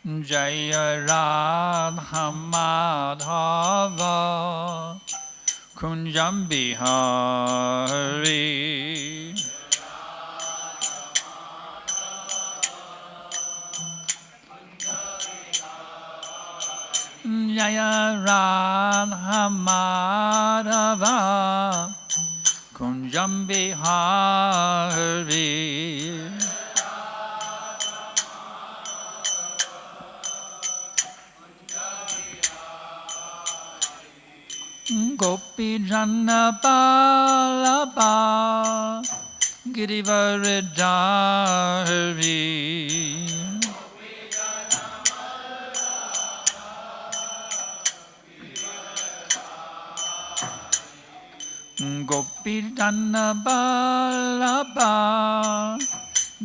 Jaya Radha Madhava Kunjam Bihari. Jaya Radha Madhava Kunjam Bihari. Gopi Jana Balaba Girivaridhari. Gopi Jana Balaba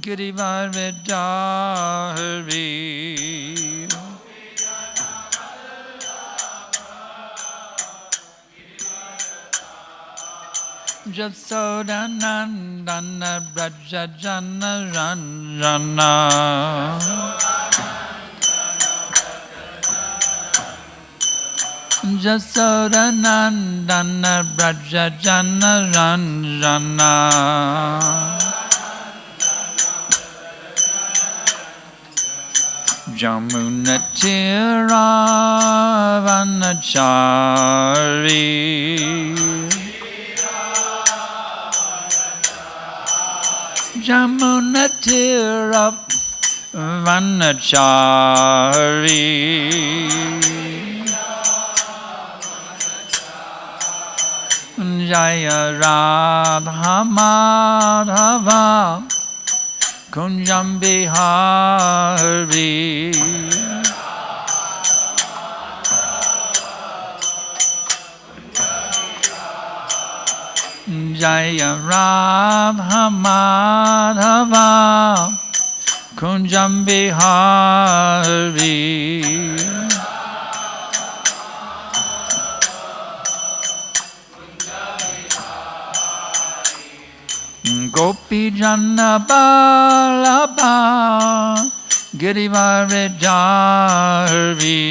Girivaridhari. Jasodanandana Braja Jana Ranjana. Jasodanandana Braja Jana Ranjana. Jamuna Tira Vanachari. Jamuna Tira Vanachari. Jaya Radha Madhava Kunjam Bihari. Jaya Radha Madhava Kunjam Bihari. Gopi Jana Balaba Girivaridhari.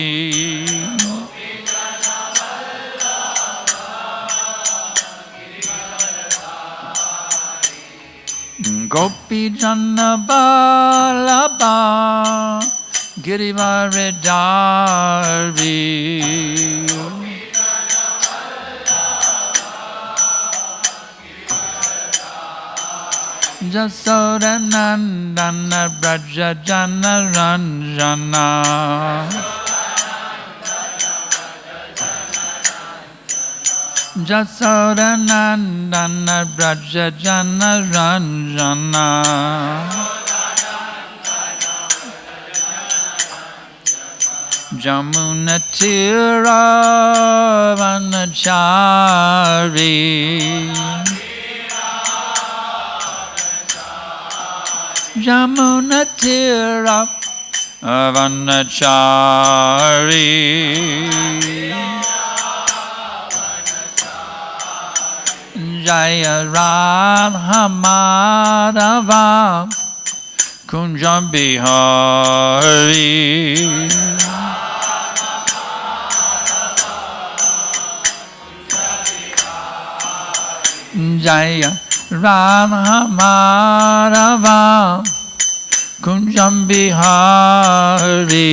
Gopi Jana Balaba Girivaridhari. Jasodanandana Braja Jana Ranjana. Jasodanandana Braja Jana Ranjana. Jamuna Tira Vanachari. Jamuna Tira Vanachari. Jaya Radha Madhava Kunjam Bihari. Jaya Radha Madhava Kunjam Bihari.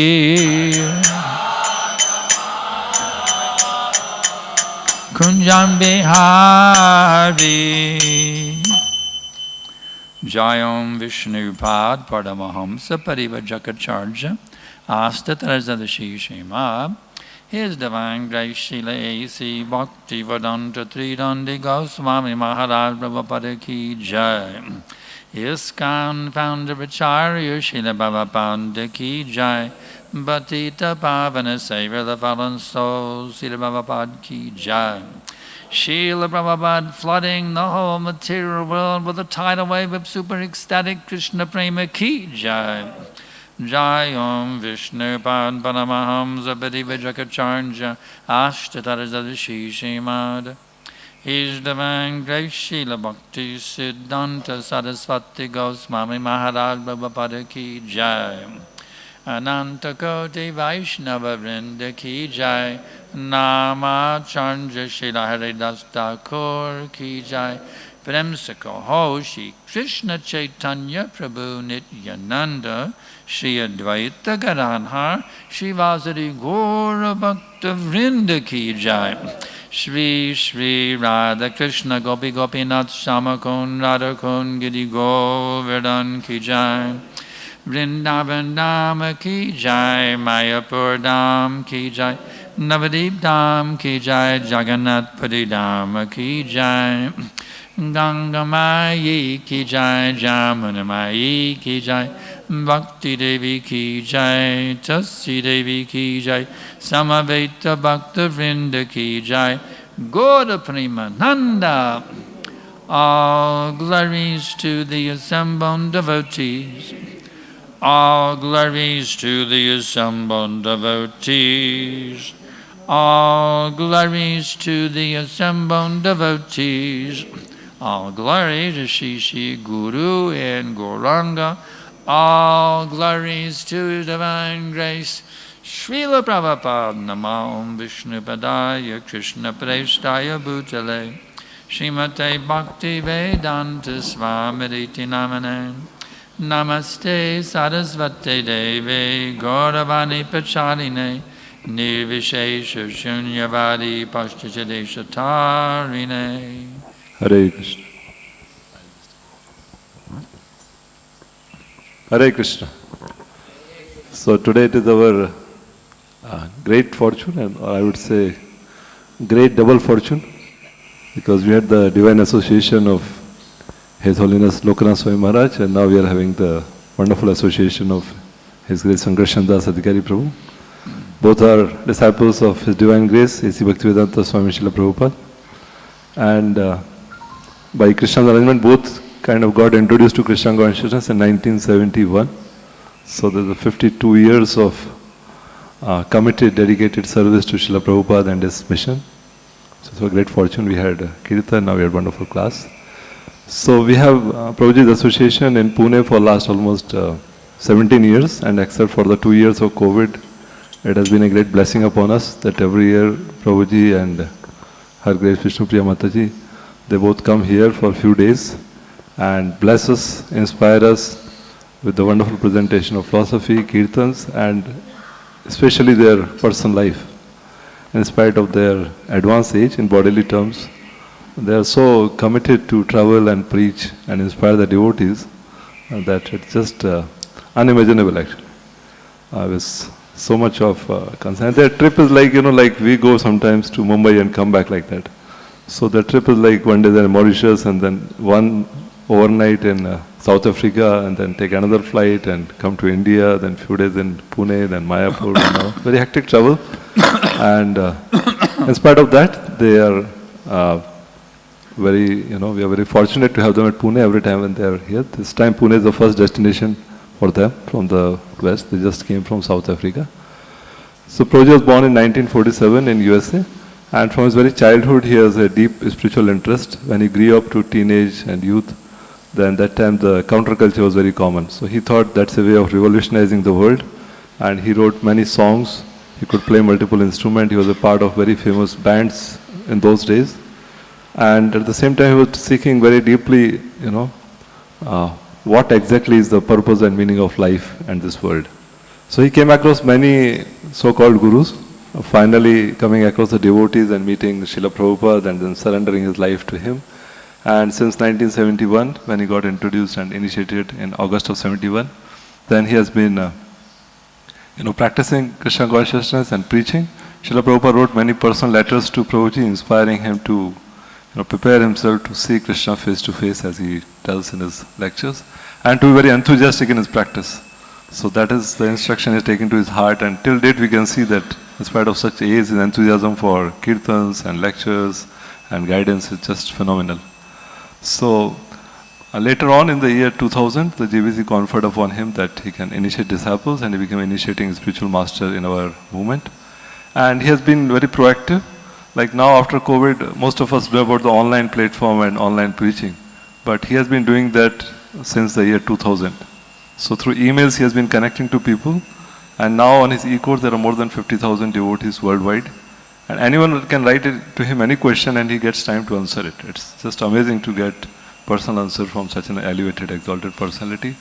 Kunjam Bihari. Jayam Vishnupad Paramahamsa Parivajakacharya Astatarasadasi Srimad. His Divine Grace Srila A.C. Bhakti Vedanta Tridandi Goswami Maharaj Prabhupada Ki Jai. ISKCON Founder Acharya Srila Prabhupada Ki Jai. Bhatita Pavana Savior the Fallen Souls Srila Prabhupada Ki Jai. Srila Prabhupada flooding the whole material world with a tidal wave of super ecstatic Krishna Prema Ki Jai. Jayam Vishnupad Paramahamsa Parivajakacharya Ashtatarasadasi Srimad. His Divine Grace Srila Bhakti Siddhanta Saraswati Goswami Maharaj Prabhupada Ki Jai. Ananta Koti Vaishnava Vrinda Ki Jai, Namacharya Shila Haridas Thakur Ki Jai, Premsako Ho Shri Krishna Chaitanya Prabhu Nityananda, Shri Advaita Gadadhar, Shri Vasari Gaura Bhakta Vrinda Ki Jai, Shri Shri Radha Krishna Gopi Gopinath Shamakon Radhakon Giri Govardhan Ki Jai, Vrindavan Dham Ki Jai, Mayapur Dham Ki Jai, Navadip Dham Ki Jai, Jagannath Puri Dham Ki Jai, Ganga Mayi Ki Jai, Jamuna Mayi Ki Jai, Bhakti Devi Ki Jai, Tasi Devi Ki Jai, Samaveta Bhakta Vrinda Ki Jai, Gaura Premananda. All glories to the assembled devotees. All glories to the assembled devotees. All glories to the assembled devotees. All glories to Shri Guru and Gauranga. All glories to divine grace. Srila Prabhupada Namo Vishnu Padaya Krishna Prestaya Bhutale Srimate Bhakti Vedanta Swamiriti Namane Namaste Sarasvate Deve Gauravani Pacharine Nirvishesha Shunyavadi Pashchadesha Tarine. Hare Krishna. Hare Krishna. So today it is our great fortune, and I would say great double fortune, because we had the divine association of His Holiness Lokanath Swami Maharaj, and now we are having the wonderful association of His Grace Sankarshan Adhikari Prabhu. Both are disciples of His Divine Grace, A.C. Bhaktivedanta Swami Srila Prabhupada. And by Krishna's arrangement, both kind of got introduced to Krishna consciousness in 1971. So there's a 52 years of committed, dedicated service to Srila Prabhupada and his mission. So it's a great fortune. We had Kirtan, now we had wonderful class. So we have Prabhuji's association in Pune for last almost 17 years, and except for the 2 years of COVID, it has been a great blessing upon us that every year Prabhuji and Her Grace Vishnu Priya Mataji, they both come here for a few days and bless us, inspire us with the wonderful presentation of philosophy, kirtans, and especially their personal life. In spite of their advanced age in bodily terms, they are so committed to travel and preach and inspire the devotees that it's just unimaginable actually. With so much of concern. Their trip is like, like we go sometimes to Mumbai and come back like that. So the trip is like one day they're in Mauritius and then one overnight in South Africa and then take another flight and come to India, then few days in Pune, then Mayapur, very hectic travel. And in spite of that, they are we are very fortunate to have them at Pune every time when they are here. This time Pune is the first destination for them from the west. They just came from South Africa. So Prabhuji was born in 1947 in USA, and from his very childhood he has a deep spiritual interest. When he grew up to teenage and youth, then that time the counterculture was very common. So he thought that's a way of revolutionizing the world, and he wrote many songs. He could play multiple instruments. He was a part of very famous bands in those days. And at the same time he was seeking very deeply, what exactly is the purpose and meaning of life and this world. So he came across many so-called gurus, finally coming across the devotees and meeting Srila Prabhupada and then surrendering his life to him. And since 1971, when he got introduced and initiated in August of 71, then he has been practicing Krishna consciousness and preaching. Srila Prabhupada wrote many personal letters to Prabhuji, inspiring him to prepare himself to see Krishna face to face, as he tells in his lectures, and to be very enthusiastic in his practice. So that is the instruction he's taken to his heart, and till date we can see that in spite of such age, his enthusiasm for kirtans and lectures and guidance is just phenomenal. So later on in the year 2000, the JVC conferred upon him that he can initiate disciples, and he became initiating spiritual master in our movement. And he has been very proactive. Like now after COVID, most of us know about the online platform and online preaching, but he has been doing that since the year 2000. So through emails he has been connecting to people And now on his e-course there are more than 50,000 devotees worldwide. And anyone can write it to him any question and he gets time to answer it. It's just amazing to get personal answer from such an elevated, exalted personality.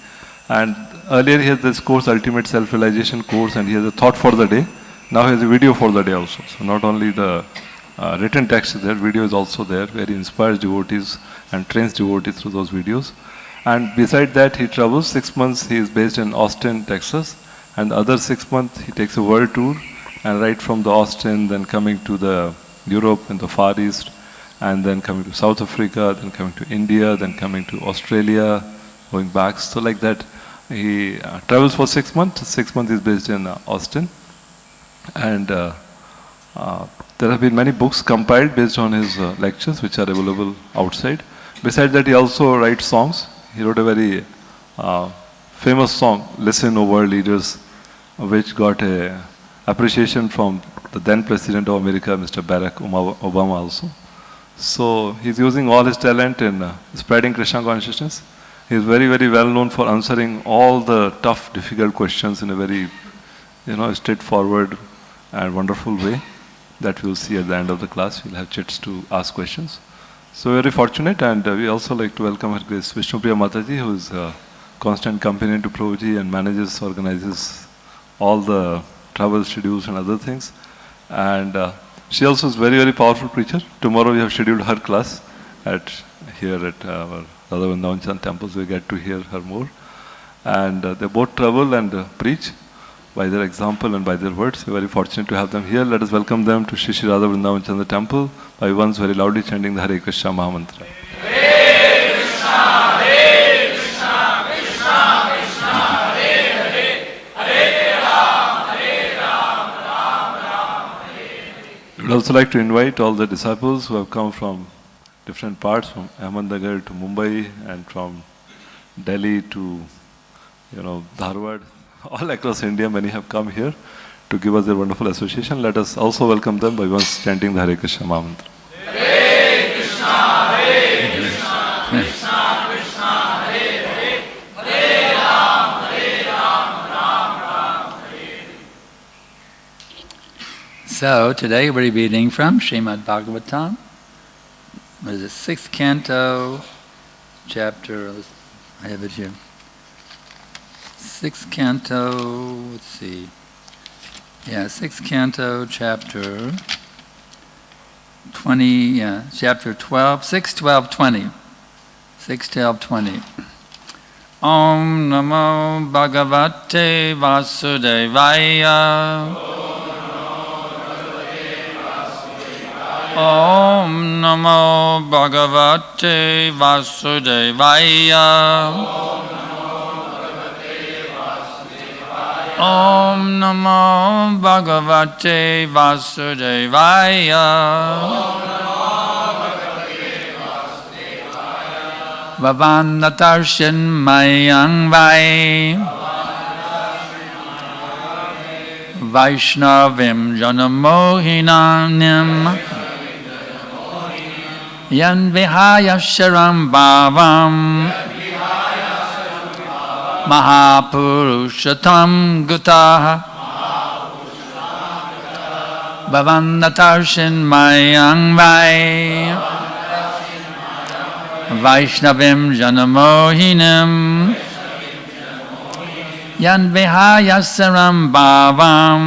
And earlier he has this course, Ultimate Self-Realization course, and he has a thought for the day. Now he has a video for the day also. So not only the written text is there, video is also there, where he inspires devotees and trains devotees through those videos. And beside that, he travels 6 months. He is based in Austin, Texas. And the other 6 months, he takes a world tour. And right from the Austin, then coming to the Europe and the Far East, and then coming to South Africa, then coming to India, then coming to Australia, going back. So like that, he travels for 6 months. 6 months is based in Austin. And there have been many books compiled based on his lectures, which are available outside. Besides that, he also writes songs. He wrote a very famous song, Listen, O World Leaders, which got a appreciation from the then President of America, Mr. Barack Obama also. So he's using all his talent in spreading Krishna consciousness. He's very, very well known for answering all the tough, difficult questions in a very, straightforward and wonderful way that we'll see at the end of the class. We'll have chits to ask questions. So very fortunate, and we also like to welcome Her Grace Vishnupriya Mataji, who is a constant companion to Prabhuji and organizes all the travel schedules and other things. And she also is very, very powerful preacher. Tomorrow we have scheduled her class here at our Radha Vrindavan temples. We get to hear her more. And they both travel and preach by their example and by their words. We're very fortunate to have them here. Let us welcome them to Shri Shri Radha Vrindavan Chandra temple by once very loudly chanting the Hare Krishna Mahamantra. Hare Krishna, Hare Krishna, Krishna Krishna, Hare Hare, Hare Ram, Ram Ram, Hare Hare. We would also like to invite all the disciples who have come from different parts, from Ahmednagar to Mumbai and from Delhi to, Dharwad. All across India, many have come here to give us their wonderful association. Let us also welcome them by once chanting the Hare Krishna Mahamantra. Hare Krishna, Hare Krishna, Krishna Krishna, Hare Hare, Hare Ram, Ram Ram, Hare Hare. So today we're reading from Srimad Bhagavatam. What is it? 6th canto, chapter. I have it here. 6th canto, let's see. Yeah, 6th canto, chapter 20, chapter 12, 6, 12, 20. 6, 12, 20. Om Namo Bhagavate Vasudevaya. Om Namo Bhagavate Vasudevaya. Om Namo Bhagavate Vasudevaya. Vavanatarshan Mayang Vai Vaishnavim Janamohinanim Yan Vihaya Sharam Bhavam Mahapurushatam Gutaha Bhavannatarshin Mayang Vai Vaishnavim Janamohinim Yan Vihayasaram Bhavam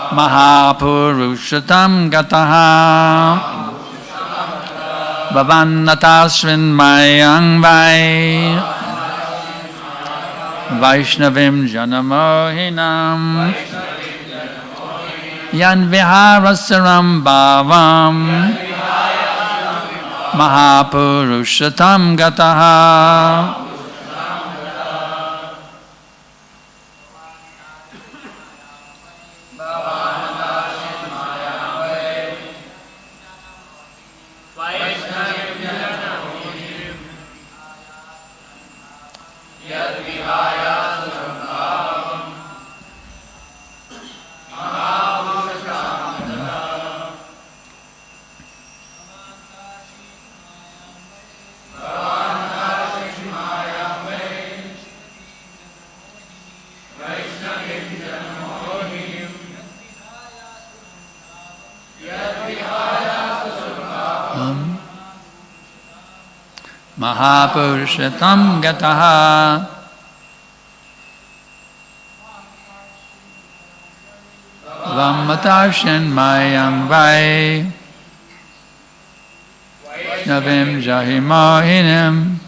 Mahapurushatam Gataha Bhavannatasrin Mayang Vai Vaishnavim Janamohinam Yan Viharasaram Bhavam Mahapurushatam Gataha. Mahapurushatam Gataha Vamatarshan Mayam Vai Navim Jahimohinim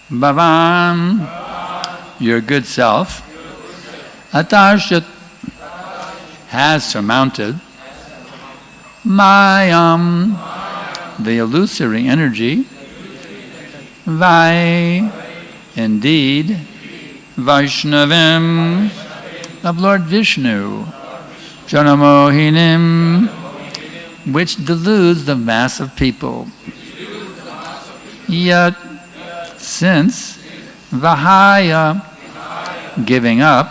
Bhavan, your good self, Atarshat has surmounted Mayam, the illusory energy, Vai, indeed, Vaishnavim, of Lord Vishnu, Janamohinim, which deludes the mass of people. Yet, since Vahaya, giving up,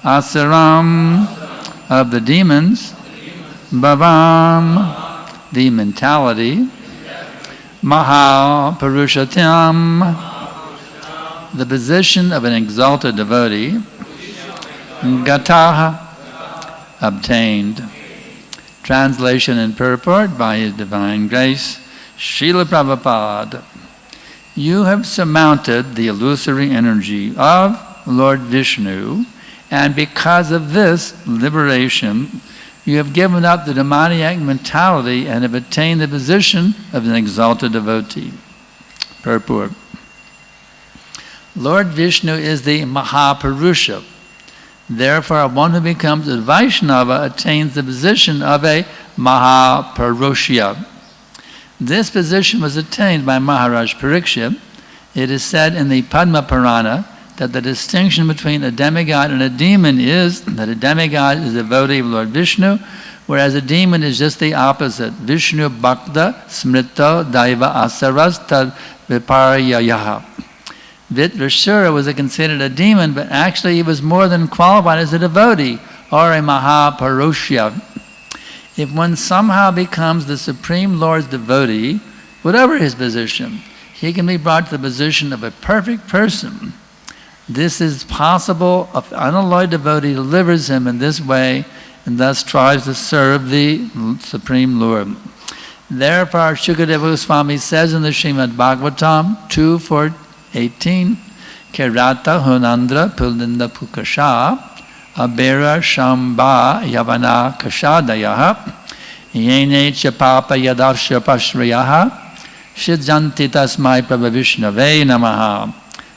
Asaram, of the demons, Bhavam, the mentality, Mahaparushatam, the position of an exalted devotee, Gataha, obtained. Translation and purport by His Divine Grace, Srila Prabhupada. You have surmounted the illusory energy of Lord Vishnu, and because of this liberation, you have given up the demoniac mentality and have attained the position of an exalted devotee. Purport. Lord Vishnu is the Mahapurusha. Therefore, one who becomes a Vaishnava attains the position of a Mahapurusha. This position was attained by Maharaj Parikshit. It is said in the Padma Purana that the distinction between a demigod and a demon is that a demigod is a devotee of Lord Vishnu, whereas a demon is just the opposite. Vishnu Bhakta Smrito Daiva Asaras Tad Viparyayaha. Vitrasura was considered a demon, but actually he was more than qualified as a devotee, or a Mahapurusha. If one somehow becomes the Supreme Lord's devotee, whatever his position, he can be brought to the position of a perfect person. This is possible if an unalloyed devotee delivers him in this way and thus tries to serve the Supreme Lord. Therefore, Shukadeva Goswami says in the Srimad Bhagavatam 2:18, Kerata Hunandra Pulinda Pukasha Abera Shamba Yavana Kashadayaha Yene Chapapa Yadarsha Pashrayaha Shidjanti Tasmai Prabhavishnave Namaha.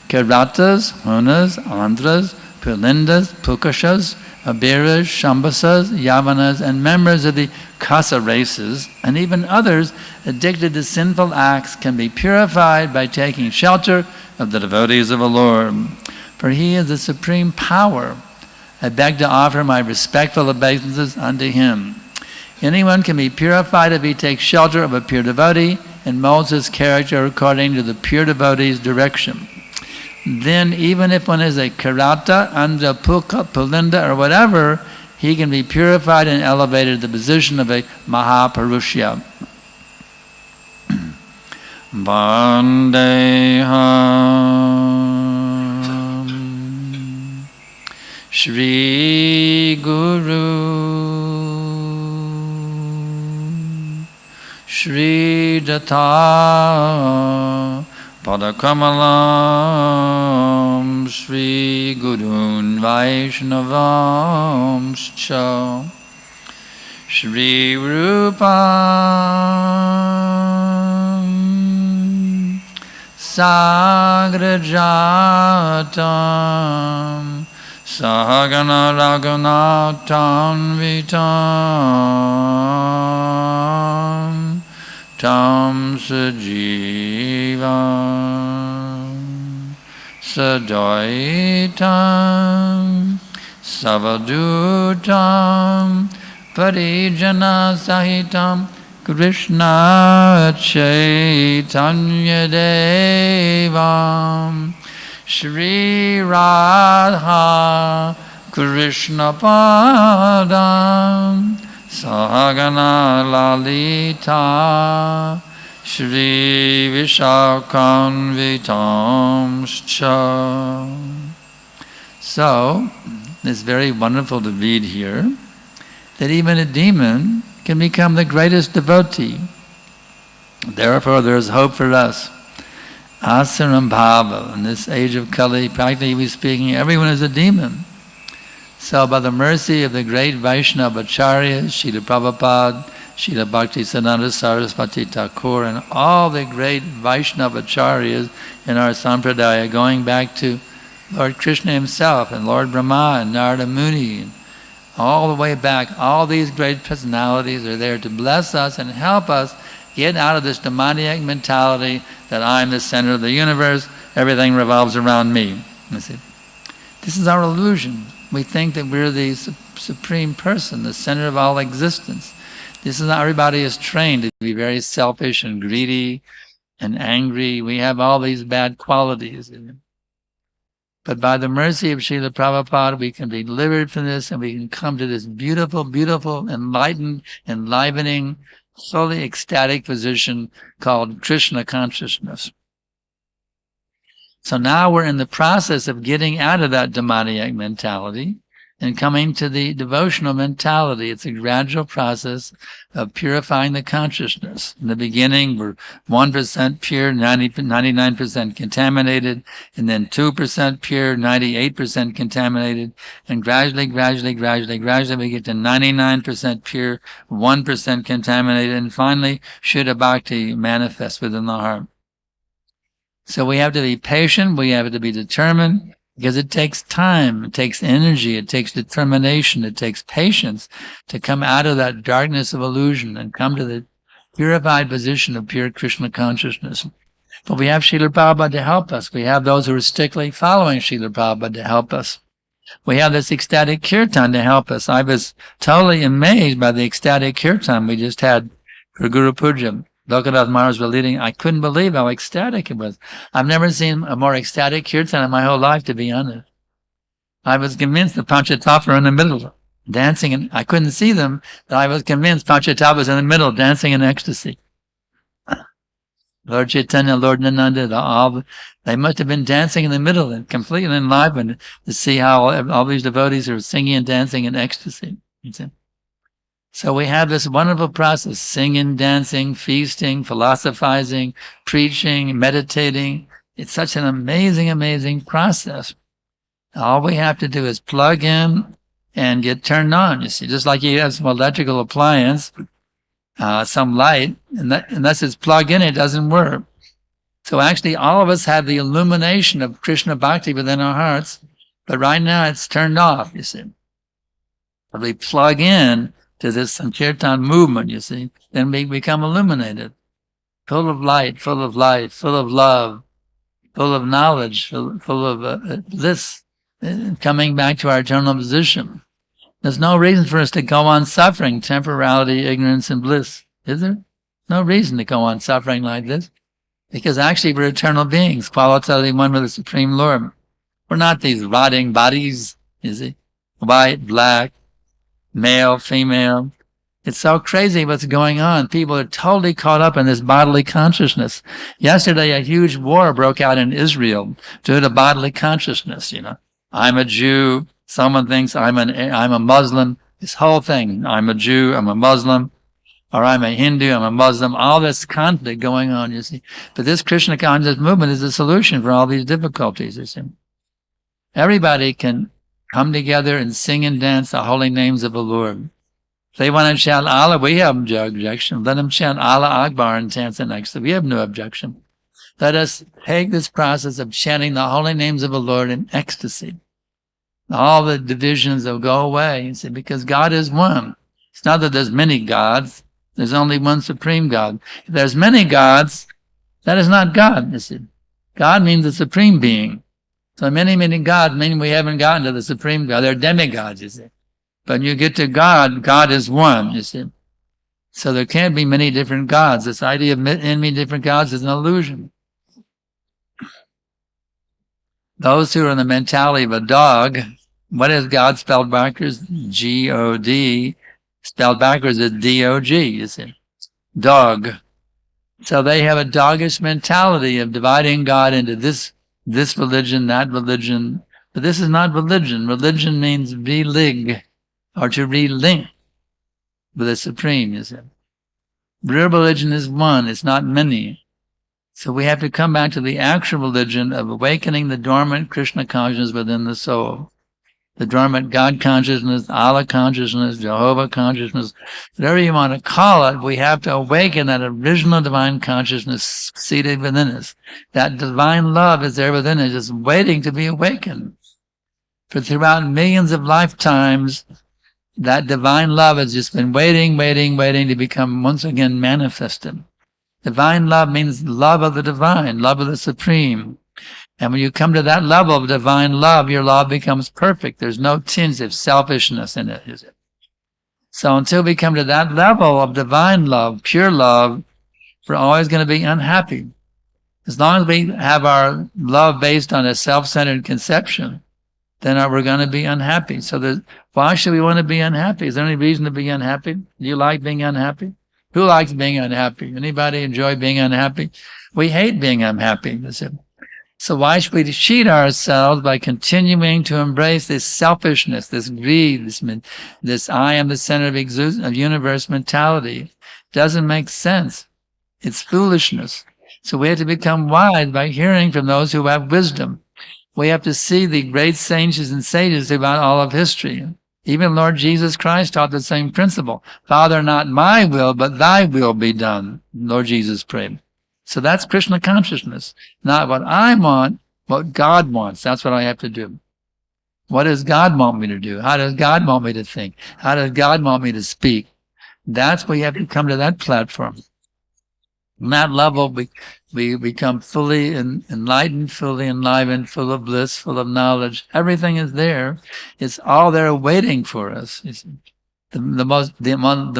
Keratas, Hunas, Andhras, Pulindas, Pukashas, Abiras, Shambasas, Yavanas, and members of the Kasa races, and even others addicted to sinful acts can be purified by taking shelter of the devotees of the Lord. For He is the supreme power. I beg to offer my respectful obeisances unto Him. Anyone can be purified if he takes shelter of a pure devotee and molds his character according to the pure devotee's direction. Then even if one is a Karata, Anja, Pulka, Pulinda, or whatever, he can be purified and elevated to the position of a Mahaparushya. Vandeham Shri Guru Shri Jata Padakamalam Shri Gurun Vaishnavam Scha Shri Rupam Sagrajatam Sahagana Raghunatam Vitam Tam Sajivam Sadaitam Savadutam Parijana Sahitam Krishna Chaitanya Devam Shri Radha Krishna Padam Sahagana Lalita Shri Vishakhanvitam Scha. So, it's very wonderful to read here that even a demon can become the greatest devotee. Therefore, there is hope for us. Asaram Bhava, in this age of Kali, practically speaking, everyone is a demon. So by the mercy of the great Vaishnava Acharyas, Srila Prabhupada, Srila Bhaktisiddhanta Saraswati Thakur, and all the great Vaishnava Acharyas in our Sampradaya, going back to Lord Krishna himself, and Lord Brahma, and Narada Muni, and all the way back, all these great personalities are there to bless us and help us get out of this demoniac mentality that I'm the center of the universe, everything revolves around me. You see? This is our illusion. We think that we're the supreme person, the center of all existence. This is how everybody is trained to be very selfish and greedy and angry. We have all these bad qualities. But by the mercy of Srila Prabhupada, we can be delivered from this and we can come to this beautiful, beautiful, enlightened, enlivening, fully ecstatic position called Krishna consciousness. So now we're in the process of getting out of that demoniac mentality and coming to the devotional mentality. It's a gradual process of purifying the consciousness. In the beginning, we're 1% pure, 99% contaminated, and then 2% pure, 98% contaminated, and gradually, we get to 99% pure, 1% contaminated, and finally, Shuddha Bhakti manifests within the heart. So we have to be patient, we have to be determined, because it takes time, it takes energy, it takes determination, it takes patience to come out of that darkness of illusion and come to the purified position of pure Krishna consciousness. But we have Srila Prabhupada to help us. We have those who are strictly following Srila Prabhupada to help us. We have this ecstatic kirtan to help us. I was totally amazed by the ecstatic kirtan we just had for Guru Puja. Lokanath Maharaj was leading. I couldn't believe how ecstatic it was. I've never seen a more ecstatic kirtan in my whole life, to be honest. I was convinced that Panchatattva were in the middle, dancing, and I couldn't see them, but I was convinced Panchatattva was in the middle, dancing in ecstasy. Lord Chaitanya, Lord Nityananda, they must have been dancing in the middle and completely enlivened to see how all these devotees are singing and dancing in ecstasy. You see? So we have this wonderful process, singing, dancing, feasting, philosophizing, preaching, meditating. It's such an amazing, amazing process. All we have to do is plug in and get turned on, you see. Just like you have some electrical appliance, some light, unless it's plugged in, it doesn't work. So actually all of us have the illumination of Krishna Bhakti within our hearts, but right now it's turned off, you see. If we plug in to this Sankirtan movement, you see, then we become illuminated, full of light, full of life, full of love, full of knowledge, full of bliss, coming back to our eternal position. There's no reason for us to go on suffering, temporality, ignorance, and bliss, is there? No reason to go on suffering like this. Because actually we're eternal beings, qualitatively one with the Supreme Lord. We're not these rotting bodies, is it? White, black, male, female. It's so crazy what's going on. People are totally caught up in this bodily consciousness. Yesterday, a huge war broke out in Israel due to bodily consciousness, you know. I'm a Jew. Someone thinks I'm a Muslim. This whole thing, I'm a Jew, I'm a Muslim, or I'm a Hindu, I'm a Muslim. All this conflict going on, you see. But this Krishna conscious movement is the solution for all these difficulties, you see. Everybody can come together and sing and dance the holy names of the Lord. If they want to chant Allah, we have no objection. Let them chant Allah Akbar and dance the next. We have no objection. Let us take this process of chanting the holy names of the Lord in ecstasy. All the divisions will go away, you see, because God is one. It's not that there's many gods. There's only one supreme God. If there's many gods, that is not God, you see. God means the supreme being. So many, many gods mean we haven't gotten to the supreme God. They're demigods, you see. But when you get to God, God is one, you see. So there can't be many different gods. This idea of many different gods is an illusion. Those who are in the mentality of a dog, what is God spelled backwards? G-O-D. Spelled backwards is D-O-G, you see. Dog. So they have a doggish mentality of dividing God into this religion, that religion. But this is not religion. Religion means relig, or to relink with the Supreme, you see. Real religion is one, it's not many. So we have to come back to the actual religion of awakening the dormant Krishna consciousness within the soul. The dormant God consciousness, Allah consciousness, Jehovah consciousness, whatever you want to call it, we have to awaken that original divine consciousness seated within us. That divine love is there within us, just waiting to be awakened. For throughout millions of lifetimes, that divine love has just been waiting to become once again manifested. Divine love means love of the divine, love of the supreme. And when you come to that level of divine love, your love becomes perfect. There's no tinge of selfishness in it, is it? So until we come to that level of divine love, pure love, we're always going to be unhappy. As long as we have our love based on a self-centered conception, then we're going to be unhappy. So why should we want to be unhappy? Is there any reason to be unhappy? Do you like being unhappy? Who likes being unhappy? Anybody enjoy being unhappy? We hate being unhappy. So why should we cheat ourselves by continuing to embrace this selfishness, this greed, this I am the center of universe mentality? Doesn't make sense. It's foolishness. So we have to become wise by hearing from those who have wisdom. We have to see the great saints and sages throughout all of history. Even Lord Jesus Christ taught the same principle. Father, not my will, but thy will be done, Lord Jesus prayed. So that's Krishna consciousness. Not what I want, what God wants. That's what I have to do. What does God want me to do? How does God want me to think? How does God want me to speak? That's where you have to come to that platform. On that level, we become fully enlightened, fully enlivened, full of bliss, full of knowledge. Everything is there. It's all there waiting for us. It's the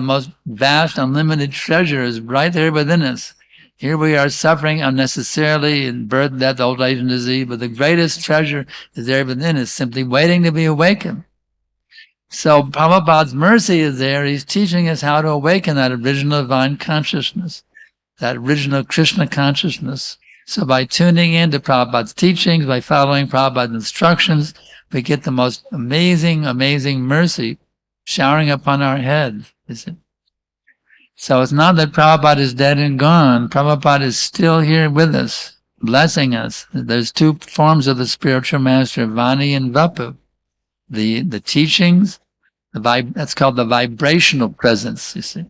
most vast, unlimited treasure is right there within us. Here we are suffering unnecessarily in birth, death, old age, and disease, but the greatest treasure is there within us, simply waiting to be awakened. So Prabhupada's mercy is there. He's teaching us how to awaken that original divine consciousness, that original Krishna consciousness. So by tuning in to Prabhupada's teachings, by following Prabhupada's instructions, we get the most amazing, amazing mercy showering upon our heads. So it's not that Prabhupada is dead and gone. Prabhupada is still here with us, blessing us. There's two forms of the spiritual master, Vani and Vapu. The teachings, that's called the vibrational presence, you see.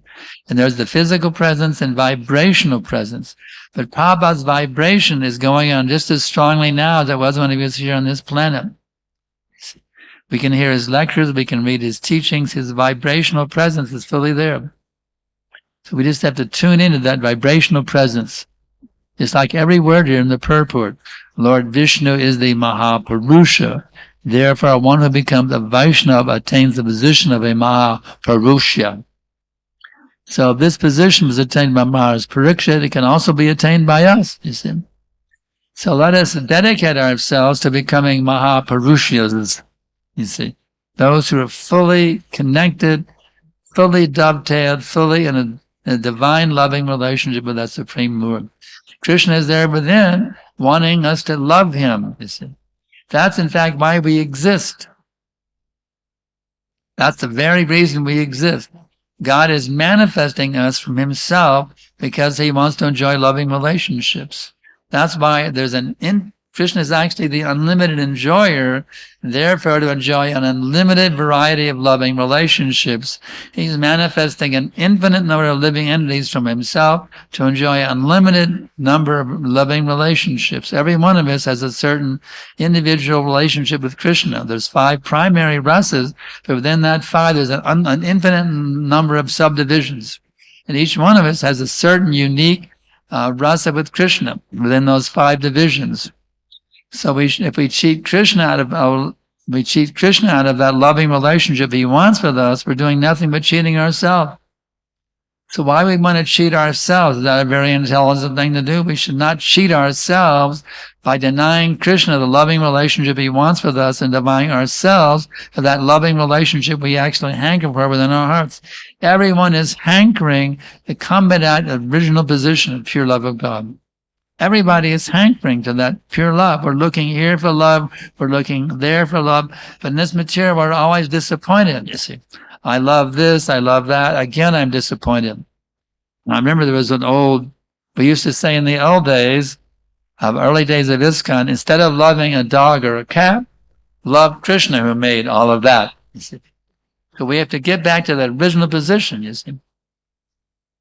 And there's the physical presence and vibrational presence. But Prabhupada's vibration is going on just as strongly now as it was when he was here on this planet. We can hear his lectures, we can read his teachings, his vibrational presence is fully there. So we just have to tune into that vibrational presence. It's like every word here in the purport. Lord Vishnu is the Mahapurusha. Therefore, one who becomes a Vaishnava attains the position of a Mahaparusha. So if this position was attained by Maharaj Parikshit, it can also be attained by us, you see. So let us dedicate ourselves to becoming Mahaparushyas, you see. Those who are fully connected, fully dovetailed, fully in a divine loving relationship with that Supreme Lord. Krishna is there within, wanting us to love him, you see. That's in fact why we exist. That's the very reason we exist. God is manifesting us from himself because he wants to enjoy loving relationships. That's why there's Krishna is actually the unlimited enjoyer, therefore to enjoy an unlimited variety of loving relationships. He's manifesting an infinite number of living entities from himself to enjoy an unlimited number of loving relationships. Every one of us has a certain individual relationship with Krishna. There's 5 primary rasas, but within that 5 there's an infinite number of subdivisions. And each one of us has a certain unique rasa with Krishna within those 5 divisions. So if we cheat Krishna out of that loving relationship he wants with us, we're doing nothing but cheating ourselves. So why we want to cheat ourselves? Is that a very intelligent thing to do? We should not cheat ourselves by denying Krishna the loving relationship he wants with us and denying ourselves for that loving relationship we actually hanker for within our hearts. Everyone is hankering to come to that original position of pure love of God. Everybody is hankering to that pure love. We're looking here for love. We're looking there for love. But in this material, we're always disappointed, you see. I love this. I love that. Again, I'm disappointed. I remember there was we used to say in the early days of ISKCON, instead of loving a dog or a cat, love Krishna who made all of that, you see. So we have to get back to that original position, you see.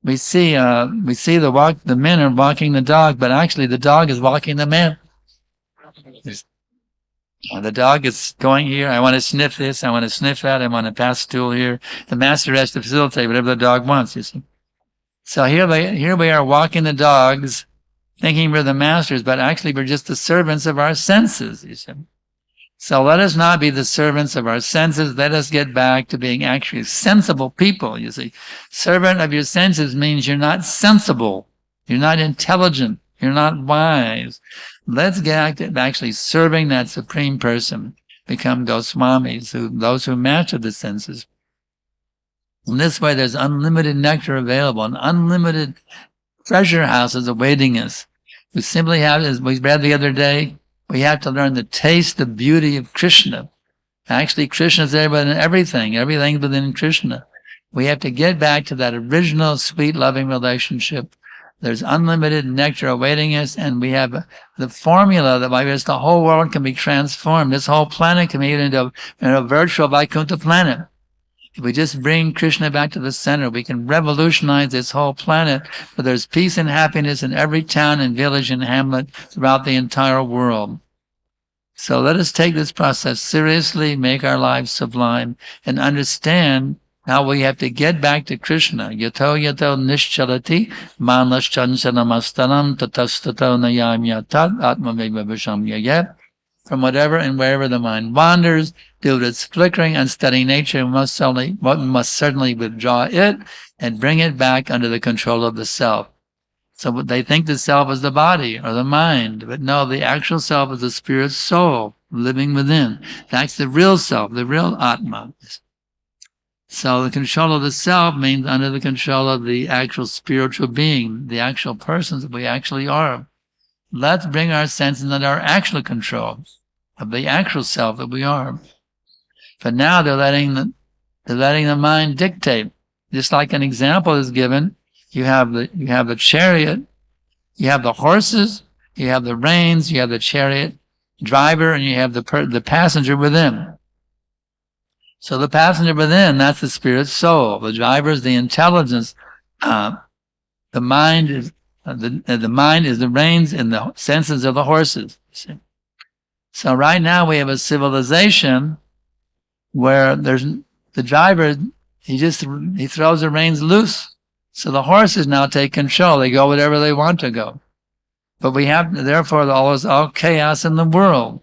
We see the men are walking the dog, but actually the dog is walking the man. The dog is going here. I want to sniff this. I want to sniff that. I want to pass stool here. The master has to facilitate whatever the dog wants, you see. So here we are walking the dogs, thinking we're the masters, but actually we're just the servants of our senses, you see. So let us not be the servants of our senses. Let us get back to being actually sensible people, you see. Servant of your senses means you're not sensible. You're not intelligent. You're not wise. Let's get to actually serving that Supreme Person. Become Goswamis, those who master the senses. In this way, there's unlimited nectar available and unlimited treasure houses awaiting us. We simply have, as we read the other day, we have to learn to taste the beauty of Krishna. Actually, Krishna is there within everything. Everything's within Krishna. We have to get back to that original sweet, loving relationship. There's unlimited nectar awaiting us, and we have the formula that by which the whole world can be transformed. This whole planet can be made into a virtual Vaikuntha planet. If we just bring Krishna back to the center, we can revolutionize this whole planet, where there's peace and happiness in every town and village and hamlet throughout the entire world. So let us take this process seriously, make our lives sublime, and understand how we have to get back to Krishna. Yato yato nischalati manas chanchanamastanam tatastato nayamyatat atmaveva visham yayat. From whatever and wherever the mind wanders, due to its flickering, unsteady nature, we must certainly withdraw it and bring it back under the control of the self. So they think the self is the body or the mind, but no, the actual self is the spirit soul living within. That's the real self, the real Atma. So the control of the self means under the control of the actual spiritual being, the actual persons that we actually are. Let's bring our senses under our actual control of the actual self that we are. But now they're letting the mind dictate. Just like an example is given, you have the chariot, you have the horses, you have the reins, you have the chariot driver, and you have the passenger within. So the passenger within, that's the spirit soul. The driver is the intelligence. The mind is the reins and the senses of the horses. See? So right now we have a civilization where there's the driver, he throws the reins loose. So the horses now take control. They go wherever they want to go. But we have, therefore, all chaos in the world.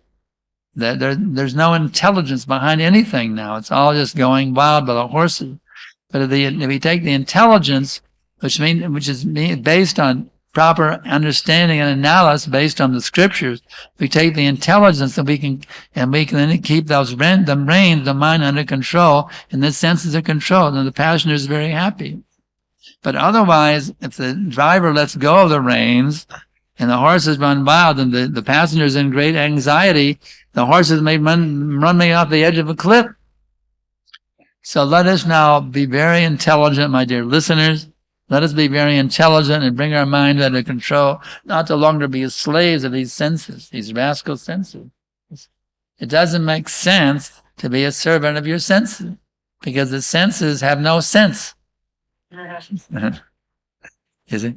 There's no intelligence behind anything now. It's all just going wild by the horses. But if we take the intelligence, which is based on proper understanding and analysis based on the scriptures, we take the intelligence and we can then keep the reins, the mind under control, and the senses are controlled, and the passenger is very happy. But otherwise, if the driver lets go of the reins and the horses run wild and the passenger is in great anxiety, the horses may run me off the edge of a cliff. So let us now be very intelligent, my dear listeners. Let us be very intelligent and bring our mind under control, not to longer be slaves of these senses, these rascal senses. It doesn't make sense to be a servant of your senses, because the senses have no sense. Is it?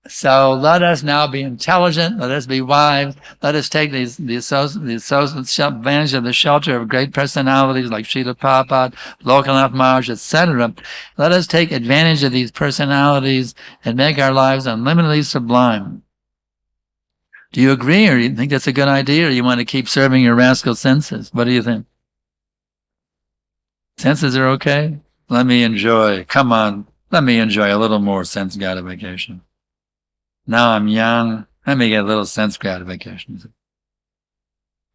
So let us now be intelligent. Let us be wise. Let us take the advantage of the shelter of great personalities like Srila Prabhupada, Lokanath Maharaj, etc. Let us take advantage of these personalities and make our lives unlimitedly sublime. Do you agree, or do you think that's a good idea, or you want to keep serving your rascal senses? What do you think? Senses are okay? Let me enjoy. Come on. Let me enjoy a little more sense gratification. Now I'm young. Let me get a little sense gratification.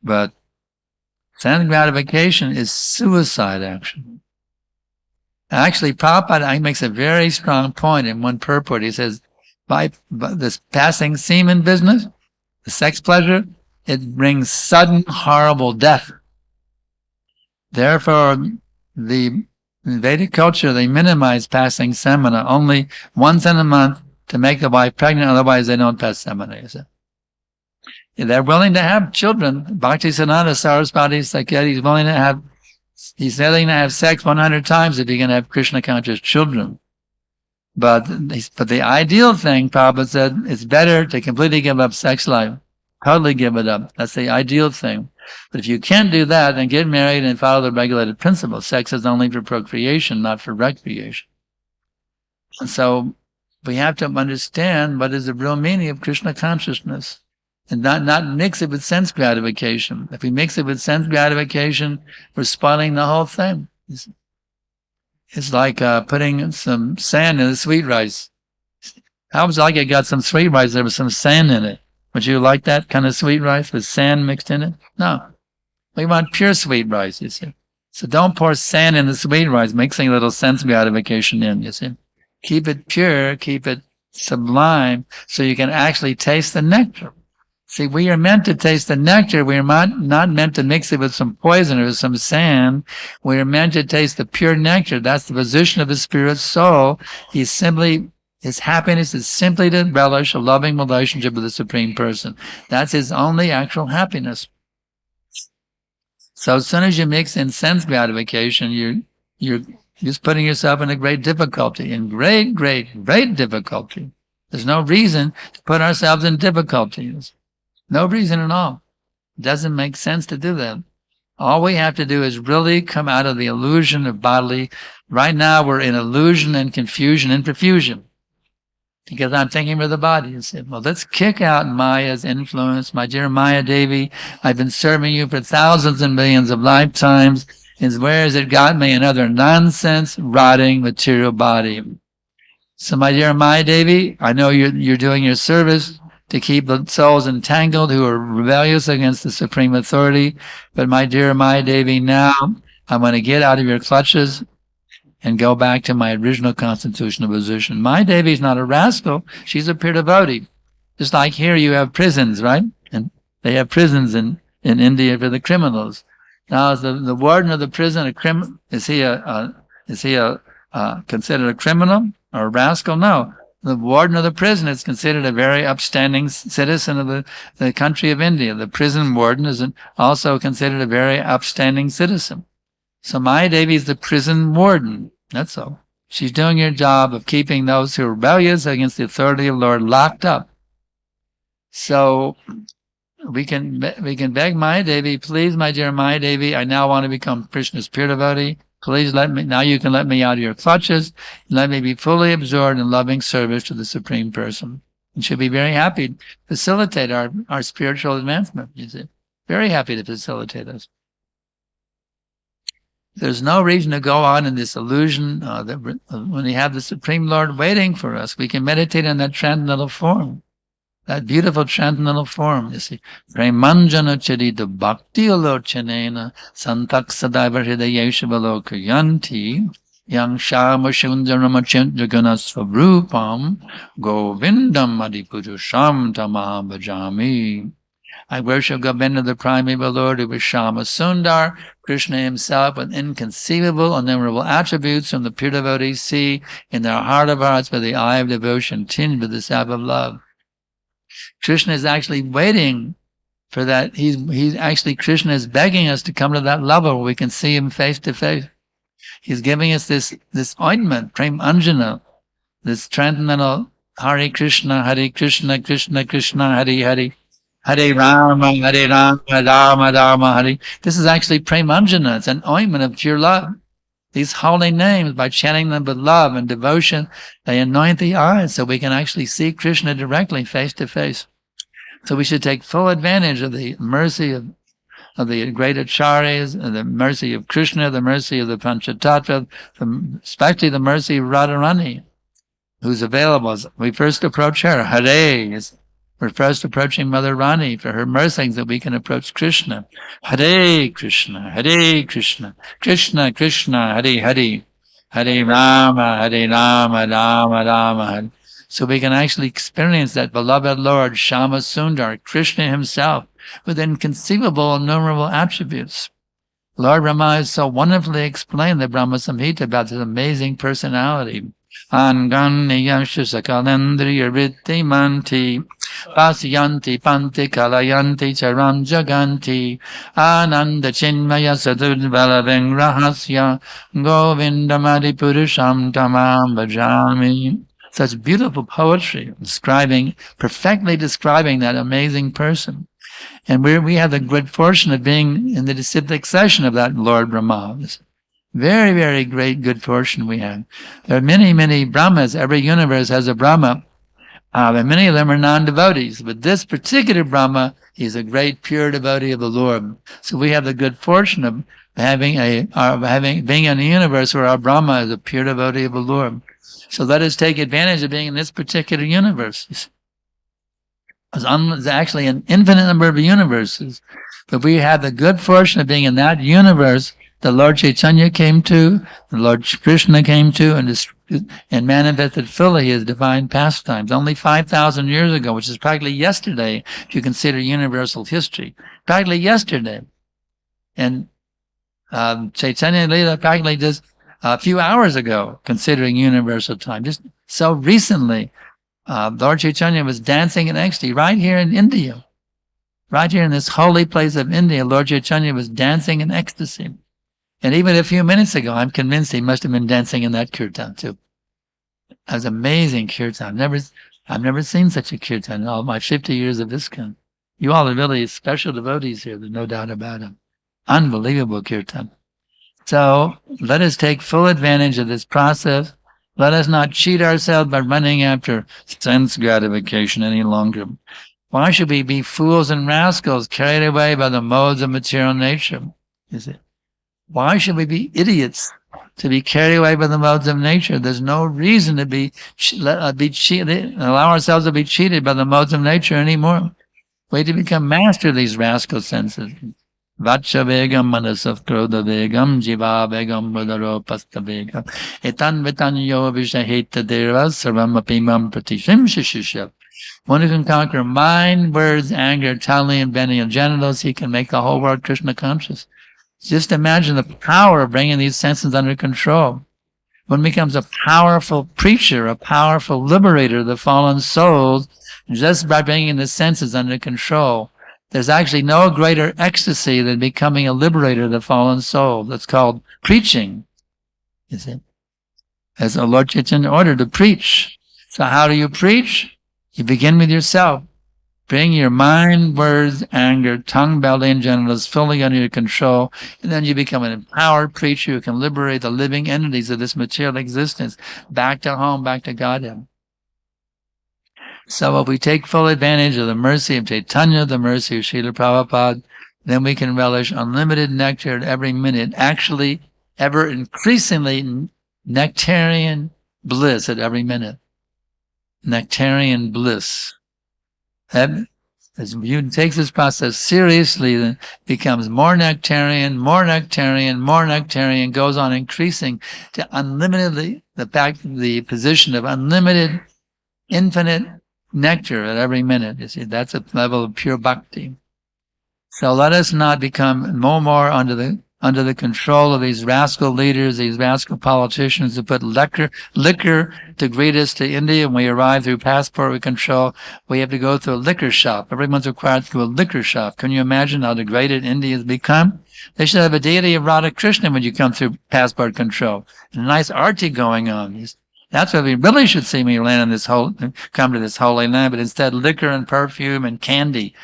But sense gratification is suicide action. Actually, Prabhupada makes a very strong point in one purport. He says, by this passing semen business, the sex pleasure, it brings sudden, horrible death. Therefore, in Vedic culture, they minimize passing semina only once in a month to make the wife pregnant, otherwise they don't pass semina. They're willing to have children. Bhaktisiddhanta Saraswati Saketi is willing to have, he's willing to have sex 100 times if he can have Krishna conscious children. But the ideal thing, Prabhupada said, it's better to completely give up sex life. Totally give it up. That's the ideal thing. But if you can't do that, then get married and follow the regulated principle. Sex is only for procreation, not for recreation. And so we have to understand what is the real meaning of Krishna consciousness and not mix it with sense gratification. If we mix it with sense gratification, we're spoiling the whole thing. It's like putting some sand in the sweet rice. How would you like it got some sweet rice, there was some sand in it? Would you like that kind of sweet rice with sand mixed in it? No. We want pure sweet rice, you see. So don't pour sand in the sweet rice, mixing a little sense gratification in, you see. Keep it pure, keep it sublime, so you can actually taste the nectar. See, we are meant to taste the nectar. We are not meant to mix it with some poison or some sand. We are meant to taste the pure nectar. That's the position of the spirit soul. His happiness is simply to relish a loving relationship with the Supreme Person. That's his only actual happiness. So as soon as you mix in sense gratification, you're just putting yourself in a great difficulty, great difficulty. There's no reason to put ourselves in difficulties. No reason at all. It doesn't make sense to do that. All we have to do is really come out of the illusion of bodily. Right now we're in illusion and confusion and profusion. Because I'm thinking with the body. You say, well, let's kick out Maya's influence. My dear Maya Devi, I've been serving you for thousands and millions of lifetimes. And where has it got me? Another nonsense, rotting, material body. So my dear Maya Devi, I know you're doing your service to keep the souls entangled who are rebellious against the Supreme Authority. But my dear Maya Devi, now I'm going to get out of your clutches and go back to my original constitutional position. Maya Devi is not a rascal. She's a pure devotee. Just like here you have prisons, right? And they have prisons in India for the criminals. Now, is the warden of the prison a criminal? Is he considered a criminal or a rascal? No. The warden of the prison is considered a very upstanding citizen of the country of India. The prison warden is also considered a very upstanding citizen. So Maya Devi is the prison warden. That's all. She's doing her job of keeping those who are rebellious against the authority of the Lord locked up. So we can beg Maya Devi, please, my dear Maya Devi, I now want to become Krishna's pure devotee. Please now you can let me out of your clutches and let me be fully absorbed in loving service to the Supreme Person. And she'll be very happy to facilitate our spiritual advancement, you see. Very happy to facilitate us. There's no reason to go on in this illusion that when we have the Supreme Lord waiting for us, we can meditate in that transcendental form, that beautiful transcendental form. You see, Premanjana Charita Bhakti Alochanena Santak Sadaiva Hridayeshavalokayanti Yang Shama Shundaramachandagana Svarupam Govindam Adipurusham Tamaham Bhajami. I worship Govinda, the primeval Lord, who was Shama Sundar, Krishna himself, with inconceivable, innumerable attributes from the pure devotees see in their heart of hearts by the eye of devotion, tinged with the sap of love. Krishna is actually waiting for that. He's actually, Krishna is begging us to come to that level where we can see him face to face. He's giving us this ointment, Prem Anjana, this transcendental Hare Krishna, Krishna Krishna, Hare Hare. Hare Rama, Rama Rama, Hare. This is actually Premanjana. It's an ointment of pure love. These holy names, by chanting them with love and devotion, they anoint the eyes so we can actually see Krishna directly, face to face. So we should take full advantage of the mercy of the great acharyas, the mercy of Krishna, the mercy of the Panchatattva, especially the mercy of Radharani, who's available. We first approach her. Hare is. We're first approaching Mother Rani for her mercy that we can approach Krishna. Hare Krishna, Hare Krishna, Krishna Krishna, Hare Hare, Hare Rama, Rama Rama, Hare. So we can actually experience that beloved Lord, Shama Sundar, Krishna himself, with inconceivable, innumerable attributes. Lord Rama has so wonderfully explained the Brahma Samhita about his amazing personality. Anganniyasha sakalendriya vritti manti pasyanti panti kalayanti charam jaganti ananda chinmaya sadudvalaveng rahasya govindamadi purusham tamam bhajami. Such beautiful poetry perfectly describing that amazing person. And we have the good fortune of being in the disciplic session of that Lord Brahma. Very, very great good fortune we have. There are many, many Brahmas. Every universe has a Brahma. And many of them are non-devotees. But this particular Brahma, he's a great pure devotee of the Lord. So we have the good fortune of being in a universe where our Brahma is a pure devotee of the Lord. So let us take advantage of being in this particular universe. There's actually an infinite number of universes. But we have the good fortune of being in that universe the Lord Chaitanya came to, the Lord Krishna came to, and manifested fully his divine pastimes only 5,000 years ago, which is practically yesterday, if you consider universal history. Practically yesterday. And Chaitanya Lila practically just a few hours ago, considering universal time. Just so recently, Lord Chaitanya was dancing in ecstasy right here in India. Right here in this holy place of India, Lord Chaitanya was dancing in ecstasy. And even a few minutes ago, I'm convinced he must have been dancing in that kirtan too. That was amazing kirtan. I've never seen such a kirtan in all my 50 years of ISKCON. You all are really special devotees here, there's no doubt about it. Unbelievable kirtan. So let us take full advantage of this process. Let us not cheat ourselves by running after sense gratification any longer. Why should we be fools and rascals carried away by the modes of material nature? Is it? Why should we be idiots to be carried away by the modes of nature? There's no reason to be cheated, allow ourselves to be cheated by the modes of nature anymore. We have to become master of these rascal senses. Vacha vegam manasav krodha vegam jiva vegam vadaro pasta vegam etan vitanyo vishaheta deva sarvam apimam pratishim shishishya. One who can conquer mind, words, anger, tongue, and venial genitals, he can make the whole world Krishna conscious. Just imagine the power of bringing these senses under control. One becomes a powerful preacher, a powerful liberator of the fallen souls, just by bringing the senses under control. There's actually no greater ecstasy than becoming a liberator of the fallen soul. That's called preaching. You see? As the Lord Chaitanya ordered to preach. So how do you preach? You begin with yourself. Bring your mind, words, anger, tongue, belly, and genitals fully under your control, and then you become an empowered preacher who can liberate the living entities of this material existence back to home, back to Godhead. So if we take full advantage of the mercy of Chaitanya, the mercy of Srila Prabhupada, then we can relish unlimited nectar at every minute, actually ever increasingly nectarian bliss at every minute. Nectarian bliss. As you take this process seriously, then it becomes more nectarian, more nectarian, more nectarian, goes on increasing to unlimitedly, the position of unlimited, infinite nectar at every minute. You see, that's a level of pure bhakti. So let us not become more under the control of these rascal leaders, these rascal politicians who put liquor to greet us to India. When we arrive through passport control, we have to go through a liquor shop. Everyone's required to go to a liquor shop. Can you imagine how degraded India has become? They should have a deity of Radha Krishna when you come through passport control. And a nice arti going on. That's what we really should see when we come to this holy land, but instead liquor and perfume and candy.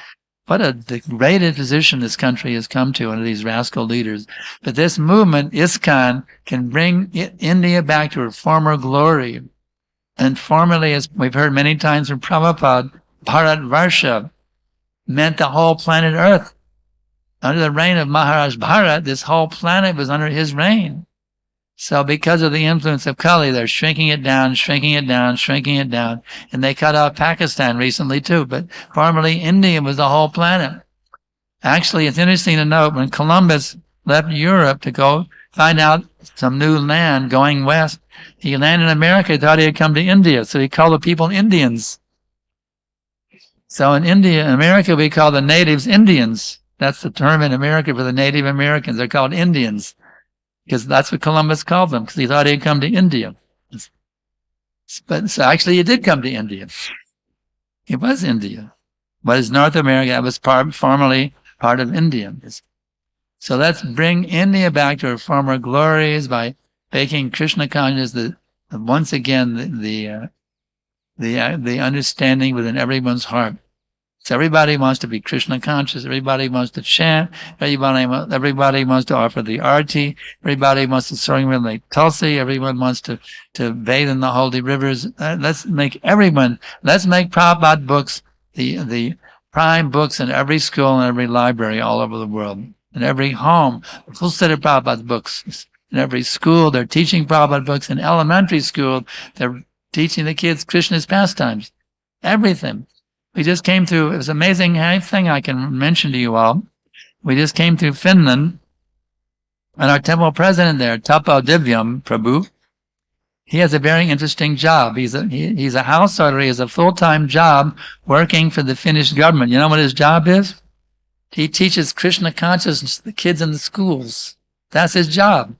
What a degraded position this country has come to under these rascal leaders. But this movement, ISKCON, can bring India back to her former glory. And formerly, as we've heard many times from Prabhupada, Bharatvarsha meant the whole planet Earth. Under the reign of Maharaj Bharat, this whole planet was under his reign. So because of the influence of Kali, they're shrinking it down, shrinking it down, shrinking it down. And they cut off Pakistan recently too. But formerly India was the whole planet. Actually, it's interesting to note when Columbus left Europe to go find out some new land going west, he landed in America, he thought he had come to India. So he called the people Indians. So in America, we call the natives Indians. That's the term in America for the Native Americans. They're called Indians. Because that's what Columbus called them, because he thought he'd come to India. But so actually he did come to India. It was India. What is North America? That was formerly part of India. So let's bring India back to her former glories by making Krishna consciousness once again the understanding within everyone's heart. So everybody wants to be Krishna conscious. Everybody wants to chant. Everybody wants to offer the arti. Everybody wants to sing like Tulsi. Everyone wants to bathe in the holy rivers. Let's make Prabhupada books the prime books in every school and every library all over the world. In every home, a full set of Prabhupada books. In every school, they're teaching Prabhupada books. In elementary school, they're teaching the kids Krishna's pastimes. Everything. We just came through, it was an amazing thing I can mention to you all. We just came through Finland, and our temple president there, Tapo Divyam Prabhu, he has a very interesting job. He's a householder. He has a full-time job working for the Finnish government. You know what his job is? He teaches Krishna consciousness to the kids in the schools. That's his job.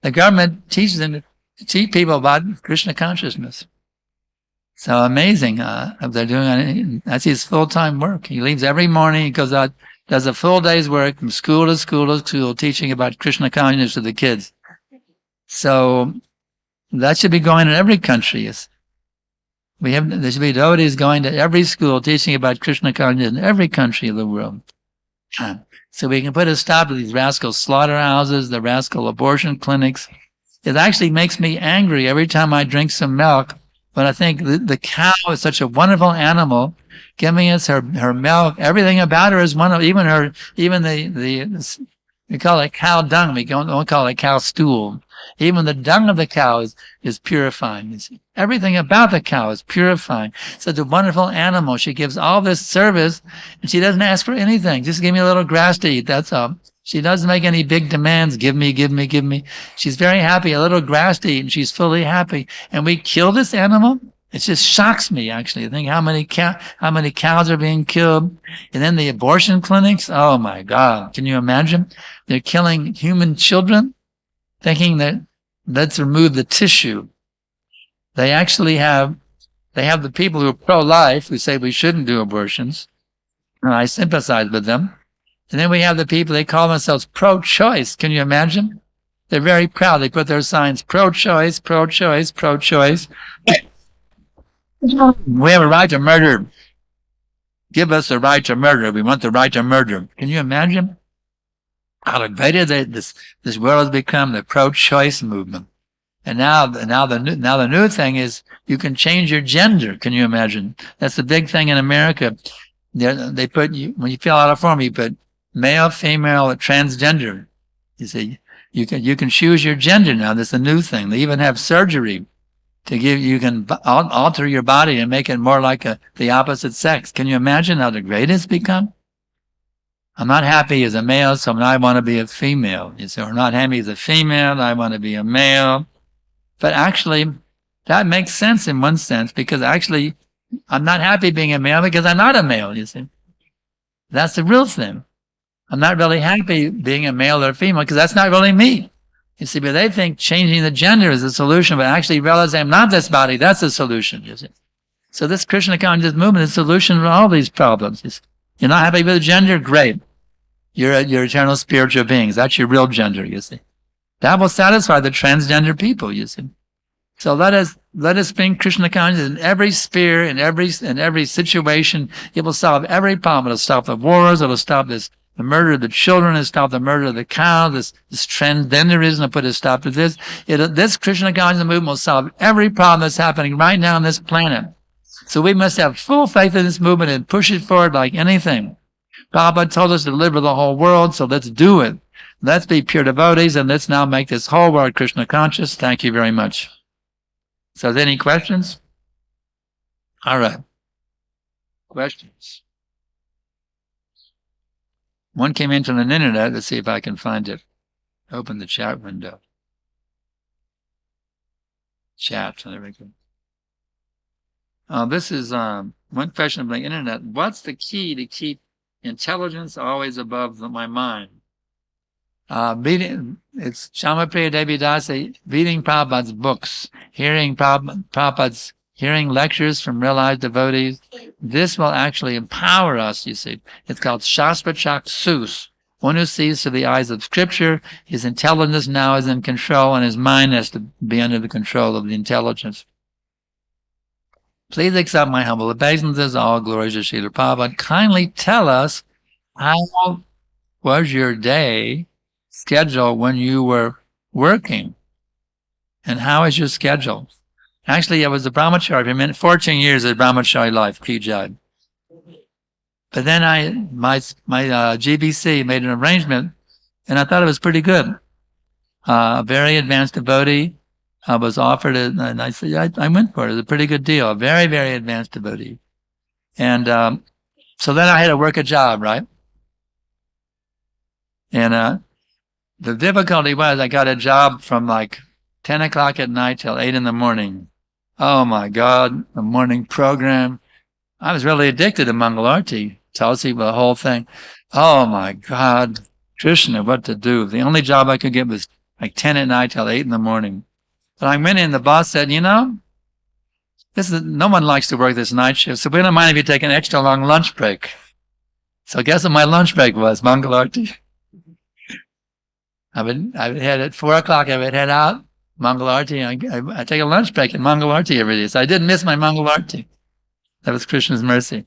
The government teaches him to teach people about Krishna consciousness. So amazing, they're doing, that's his full-time work. He leaves every morning, he goes out, does a full day's work from school to school to school, teaching about Krishna consciousness to the kids. So that should be going in every country. There should be devotees going to every school, teaching about Krishna consciousness in every country of the world. So we can put a stop to these rascal slaughterhouses, the rascal abortion clinics. It actually makes me angry every time I drink some milk. But I think the cow is such a wonderful animal, giving us her milk. Everything about her is wonderful. We call it cow dung. We don't call it cow stool. Even the dung of the cow is purifying. Everything about the cow is purifying. Such a wonderful animal. She gives all this service, and she doesn't ask for anything. Just give me a little grass to eat. That's all. She doesn't make any big demands. Give me, give me, give me. She's very happy. A little grass to eat, and she's fully happy. And we kill this animal. It just shocks me, actually. I think how many cows are being killed. And then the abortion clinics. Oh my God. Can you imagine? They're killing human children, thinking that let's remove the tissue. They actually have the people who are pro-life who say we shouldn't do abortions. And I sympathize with them. And then we have the people, they call themselves pro-choice. Can you imagine? They're very proud. They put their signs, pro-choice, pro-choice, pro-choice. We have a right to murder. Give us the right to murder. We want the right to murder. Can you imagine how degraded this world has become, the pro-choice movement? And now the new thing is you can change your gender. Can you imagine? That's the big thing in America. They put you, when you fill out a form, you put male, female, or transgender. You see, you can choose your gender now. That's a new thing. They even have surgery to give. You can alter your body and make it more like the opposite sex. Can you imagine how great it's become? I'm not happy as a male, so now I want to be a female. You see, or not happy as a female, I want to be a male. But actually, that makes sense in one sense, because actually, I'm not happy being a male because I'm not a male, you see. That's the real thing. I'm not really happy being a male or a female because that's not really me. You see, but they think changing the gender is the solution, but actually realizing I'm not this body, that's the solution, you see. So this Krishna conscious movement is the solution to all these problems. You're not happy with gender? Great. You're eternal spiritual beings. That's your real gender, you see. That will satisfy the transgender people, you see. So let us bring Krishna consciousness in every sphere, in every situation. It will solve every problem. It'll stop the wars. It'll stop the murder of the children. It'll stop the murder of the cow. This transgenderism. It'll put a stop to this. This Krishna consciousness movement will solve every problem that's happening right now on this planet. So we must have full faith in this movement and push it forward like anything. Prabhupada told us to deliver the whole world, so let's do it. Let's be pure devotees, and let's now make this whole world Krishna conscious. Thank you very much. So, any questions? All right. Questions? One came into the internet. Let's see if I can find it. Open the chat window. Chat. There we go. This is one question from the internet. What's the key to keep intelligence always above my mind? It's Shamapriya Devi Dasi, reading Prabhupada's books, hearing Prabhupada's lectures from realized devotees. This will actually empower us, you see. It's called Shastra Chaksus. One who sees through the eyes of scripture, his intelligence now is in control, and his mind has to be under the control of the intelligence. Please accept my humble obeisances. All glories to Srila Prabhupada. Kindly tell us, how was your day schedule when you were working? And how is your schedule? Actually, I was a brahmachari. I mean, 14 years of brahmachari life, Pujai. But then my GBC made an arrangement, and I thought it was pretty good. A very advanced devotee was offered it, and I said, I went for it. It was a pretty good deal. A very, very advanced devotee. And so then I had to work a job, right? And the difficulty was I got a job from like 10 o'clock at night till 8 in the morning. Oh my God, the morning program. I was really addicted to Mangalarti, Tulsi, the whole thing. Oh my God, Krishna, what to do? The only job I could get was like 10 at night till 8 in the morning. But I went in, the boss said, no one likes to work this night shift, so we don't mind if you take an extra long lunch break. So guess what my lunch break was? Mangalarti. I would head at 4 o'clock, I would head out, Mangalarti. I take a lunch break at Mangalarti every day, so I didn't miss my Mangalarti. That was Krishna's mercy.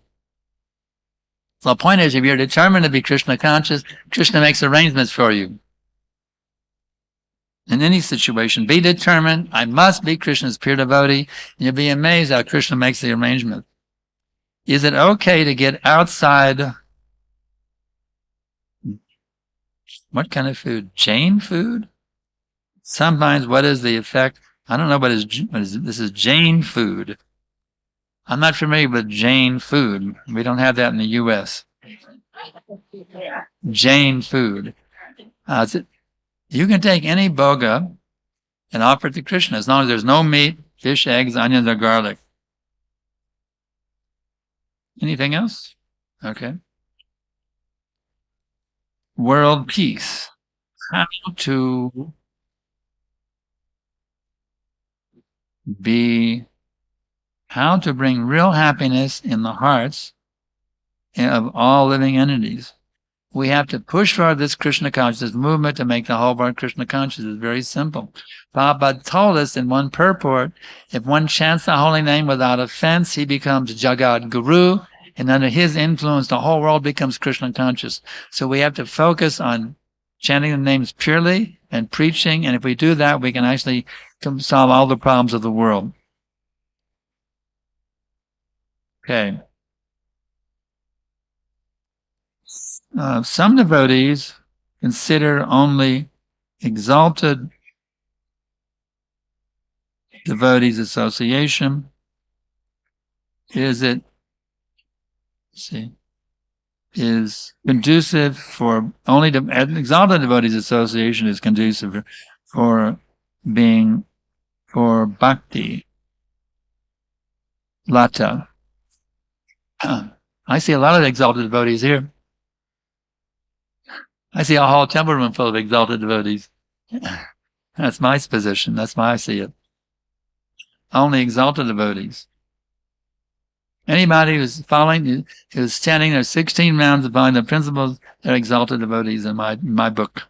So the point is, if you're determined to be Krishna conscious, Krishna makes arrangements for you. In any situation, be determined, I must be Krishna's pure devotee, and you'll be amazed how Krishna makes the arrangement. Is it okay to get outside? What kind of food? Jain food? Sometimes, what is the effect? I don't know what is this is Jain food. I'm not familiar with Jain food. We don't have that in the U.S. Jain food. You can take any bhoga and offer it to Krishna as long as there's no meat, fish, eggs, onions, or garlic. Anything else? Okay. World peace. How to bring real happiness in the hearts of all living entities. We have to push for this Krishna consciousness movement to make the whole world Krishna conscious. It's very simple. Prabhupada told us in one purport, if one chants the holy name without offense, he becomes Jagat Guru, and under his influence, the whole world becomes Krishna conscious. So we have to focus on chanting the names purely and preaching, and if we do that, we can actually solve all the problems of the world. Okay. Some devotees consider only exalted devotees association. Is conducive for only exalted devotees association is conducive for bhakti lata. I see a lot of exalted devotees here. I see a whole temple room full of exalted devotees. That's my position. That's why I see it. Only exalted devotees. Anybody who's who's standing there 16 rounds upon the principles, they're exalted devotees in my book.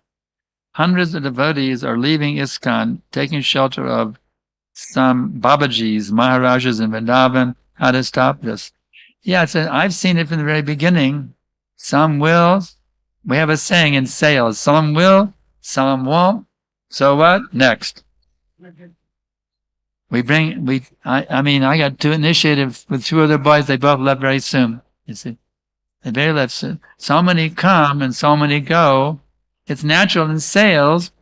Hundreds of devotees are leaving ISKCON, taking shelter of some Babajis, Maharajas in Vrindavan. How to stop this? Yeah, I've seen it from the very beginning. Some will. We have a saying in sales: some will, some won't. So what? Next. I got two initiative with two other boys. They both left very soon. You see, they very left soon. So many come and so many go. It's natural in sales.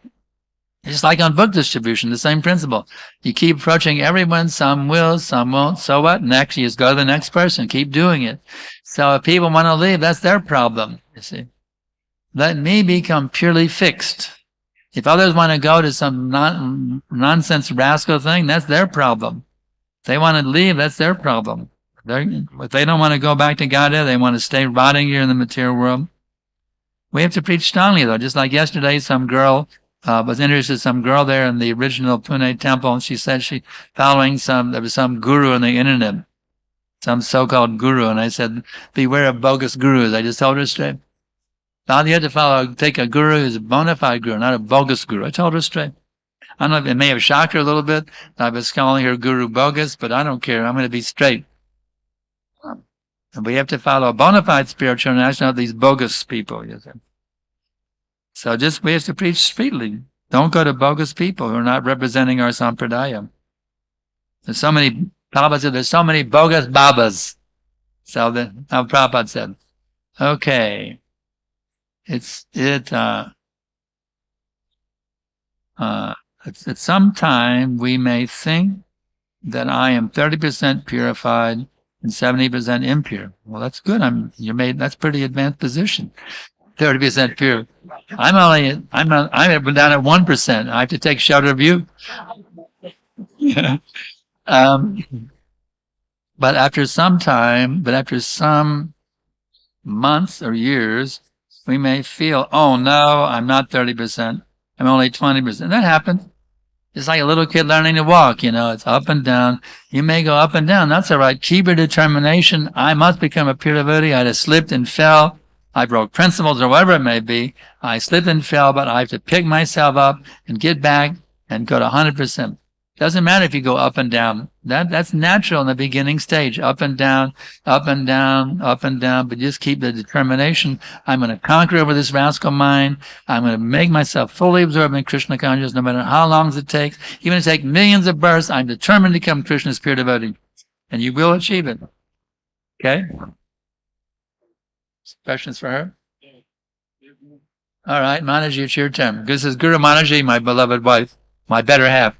Just like on book distribution, the same principle. You keep approaching everyone. Some will, some won't. So what? Next, you just go to the next person. Keep doing it. So if people want to leave, that's their problem. You see, let me become purely fixed. If others want to go to some nonsense rascal thing, that's their problem. If they want to leave, that's their problem. If they don't want to go back to Godhead, they want to stay rotting here in the material world. We have to preach strongly, though. Just like yesterday, some girl was interested, some girl there in the original Pune temple, and she said there was some guru on the internet, some so-called guru, and I said, beware of bogus gurus. I just told her straight. Now you have to take a guru who's a bona fide guru, not a bogus guru. I told her straight. I don't know if it may have shocked her a little bit. I was calling her guru bogus, but I don't care. I'm going to be straight. And we have to follow a bona fide spiritual national, not these bogus people. So we have to preach straightly. Don't go to bogus people who are not representing our sampradaya. There's so many, Prabhupada said, there's so many bogus babas. So how Prabhupada said. Okay. At some time we may think that I am 30% purified and 70% impure. Well, that's good. That's pretty advanced position. 30% pure. I'm down at 1%. I have to take shelter of you. But after some months or years, we may feel, oh no, I'm not 30%. I'm only 20%. That happens. It's like a little kid learning to walk, it's up and down. You may go up and down. That's all right. Keep your determination. I must become a pure devotee. I just slipped and fell. I broke principles or whatever it may be. I slipped and fell, but I have to pick myself up and get back and go to 100%. Doesn't matter if you go up and down. That's natural in the beginning stage. Up and down, up and down, up and down. But just keep the determination. I'm going to conquer over this rascal mind. I'm going to make myself fully absorbed in Krishna consciousness, no matter how long it takes. Even if it takes millions of births, I'm determined to become Krishna's pure devotee. And you will achieve it. Okay? Questions for her? All right, Manaji, it's your turn. This is Guru Manaji, my beloved wife, my better half.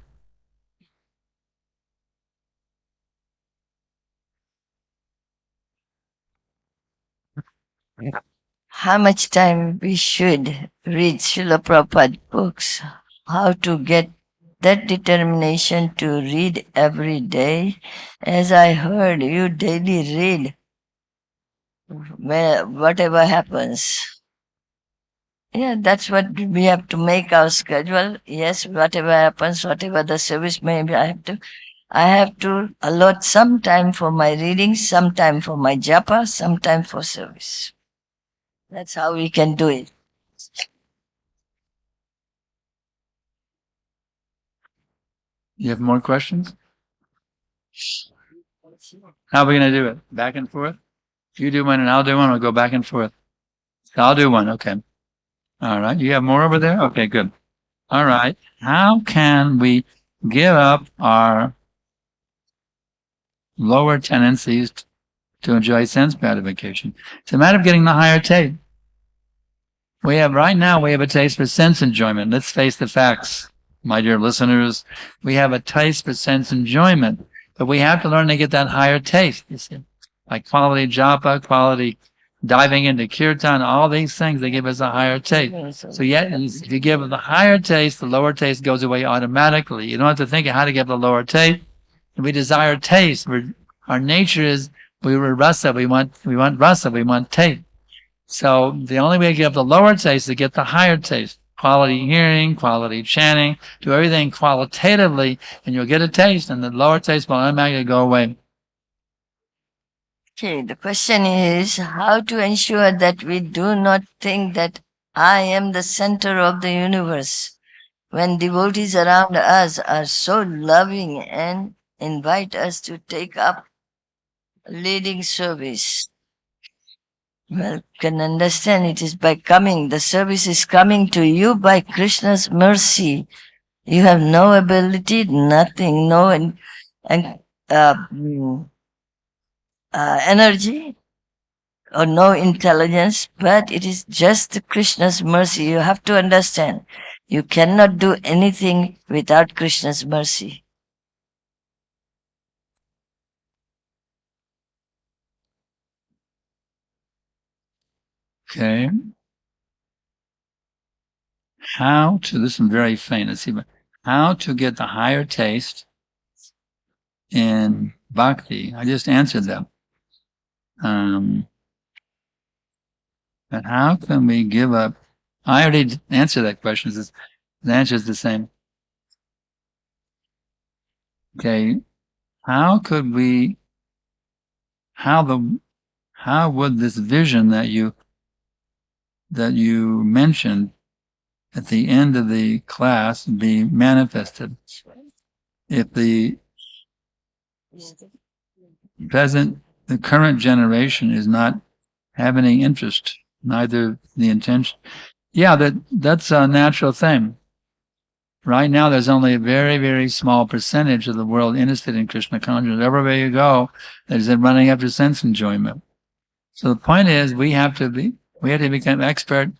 How much time we should read Srila Prabhupada books? How to get that determination to read every day? As I heard, you daily read whatever happens. Yeah, that's what we have to make our schedule. Yes, whatever happens, whatever the service may be, I have to allot some time for my reading, some time for my japa, some time for service. That's how we can do it. You have more questions? How are we going to do it? Back and forth? You do one and I'll do one. We'll go back and forth. I'll do one. Okay. All right. You have more over there? Okay, good. All right. How can we give up our lower tendencies to enjoy sense gratification? It's a matter of getting the higher taste. Right now we have a taste for sense enjoyment. Let's face the facts, my dear listeners. We have a taste for sense enjoyment, but we have to learn to get that higher taste. You see, like quality japa, quality diving into kirtan, all these things, they give us a higher taste. So yet, if you give the higher taste, the lower taste goes away automatically. You don't have to think of how to get the lower taste. We desire taste. Our nature is we're rasa. We want rasa. We want taste. So the only way to get the lower taste is to get the higher taste. Quality hearing, quality chanting, do everything qualitatively, and you'll get a taste, and the lower taste will automatically go away. Okay, the question is how to ensure that we do not think that I am the center of the universe when devotees around us are so loving and invite us to take up leading service. Well, you can understand it is by coming. The service is coming to you by Krishna's mercy. You have no ability, nothing, no energy or no intelligence, but it is just Krishna's mercy. You have to understand. You cannot do anything without Krishna's mercy. Okay. How to, this is very faint, let's see, how to get the higher taste in bhakti. I just answered that. But how can we give up? I already answered that question. The answer is the same. Okay. How would this vision that you mentioned at the end of the class be manifested if the current generation is not have any interest, neither the intention? Yeah, that's a natural thing. Right now, there's only a very, very small percentage of the world interested in Krishna consciousness. Everywhere you go, there's running after sense enjoyment. So the point is, we have to become expert.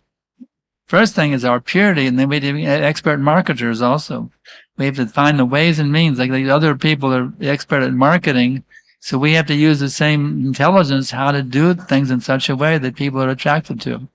First thing is our purity, and then we have to be expert marketers also. We have to find the ways and means. Like the other people are expert at marketing, so we have to use the same intelligence how to do things in such a way that people are attracted to.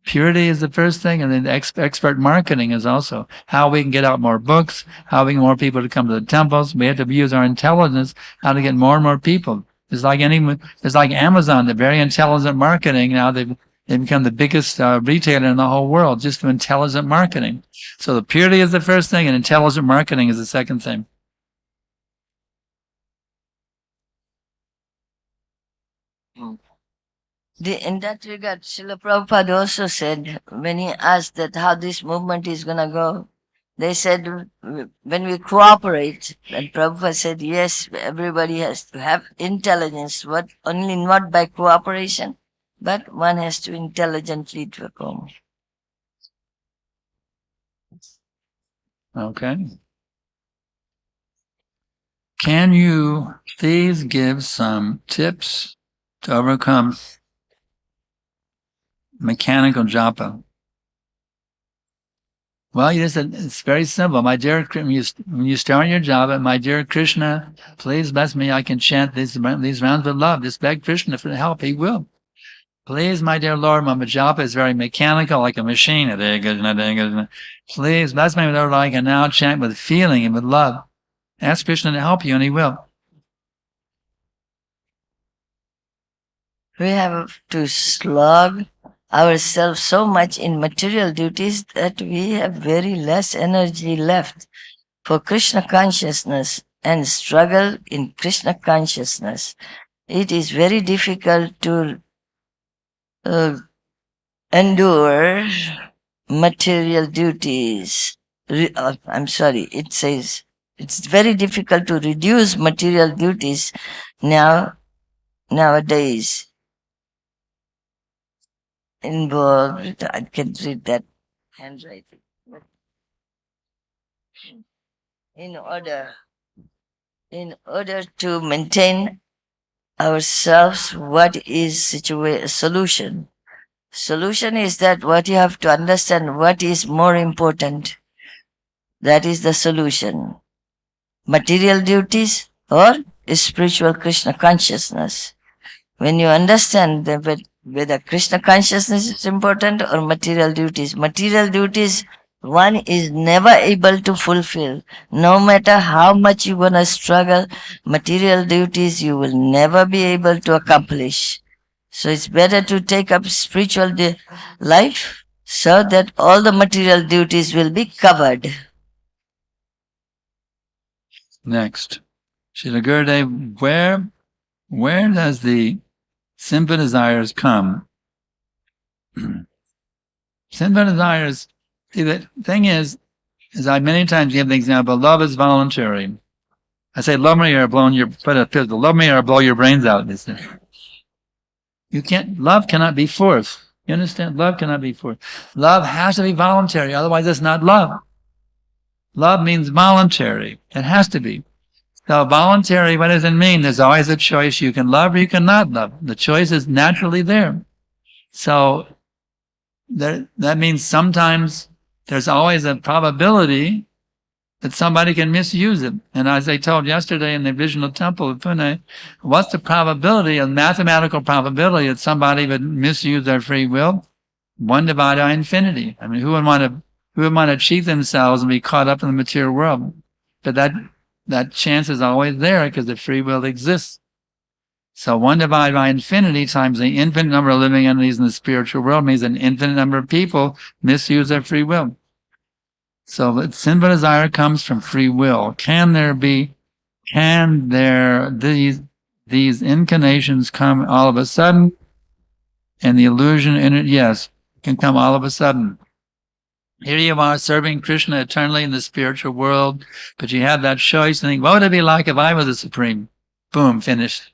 Purity is the first thing, and then expert marketing is also how we can get out more books, how we can get more people to come to the temples. We have to use our intelligence how to get more and more people. It's like Amazon, they're very intelligent marketing. Now they've become the biggest retailer in the whole world just through intelligent marketing. So the purity is the first thing, and intelligent marketing is the second thing. In that regard, Srila Prabhupada also said, when he asked that how this movement is going to go, they said, when we cooperate, and Prabhupada said, yes, everybody has to have intelligence, only not by cooperation, but one has to intelligently perform. Okay. Can you please give some tips to overcome mechanical japa? Well, it's very simple. My dear, when you start your japa, my dear Krishna, please bless me. I can chant these rounds with love. Just beg Krishna for help. He will. Please, my dear Lord, my japa is very mechanical, like a machine. Please bless me, Lord, I can now chant with feeling and with love. Ask Krishna to help you, and he will. We have to slog ourselves so much in material duties that we have very less energy left for Krishna consciousness and struggle in Krishna consciousness. It is very difficult to endure material duties. It says it's very difficult to reduce material duties nowadays. Involved, I can read that handwriting. In order to maintain ourselves, what is solution? Solution is that what you have to understand, what is more important. That is the solution. Material duties or spiritual Krishna consciousness. When you understand whether Krishna consciousness is important or material duties one is never able to fulfill. No matter how much you're gonna struggle, material duties you will never be able to accomplish. So it's better to take up spiritual life so that all the material duties will be covered. Next. Srila Gurudev, where does the sinful desires come? Sinful desires, see, the thing is I many times give the example, love is voluntary. I say, love me or blow your brains out. Love cannot be forced. You understand? Love cannot be forced. Love has to be voluntary, otherwise it's not love. Love means voluntary. It has to be. So voluntary, what does it mean? There's always a choice. You can love or you cannot love. The choice is naturally there. So that means sometimes there's always a probability that somebody can misuse it. And as I told yesterday in the original temple of Pune, what's the probability, a mathematical probability that somebody would misuse their free will? 1 divided by infinity. I mean, who would want to cheat themselves and be caught up in the material world? But that chance is always there because the free will exists. So 1 divided by infinity times the infinite number of living entities in the spiritual world means an infinite number of people misuse their free will. So the sinful desire comes from free will. Can these inclinations come all of a sudden? And the illusion in it, yes, can come all of a sudden. Here you are serving Krishna eternally in the spiritual world, but you have that choice and think, what would it be like if I was the supreme? Boom, finished.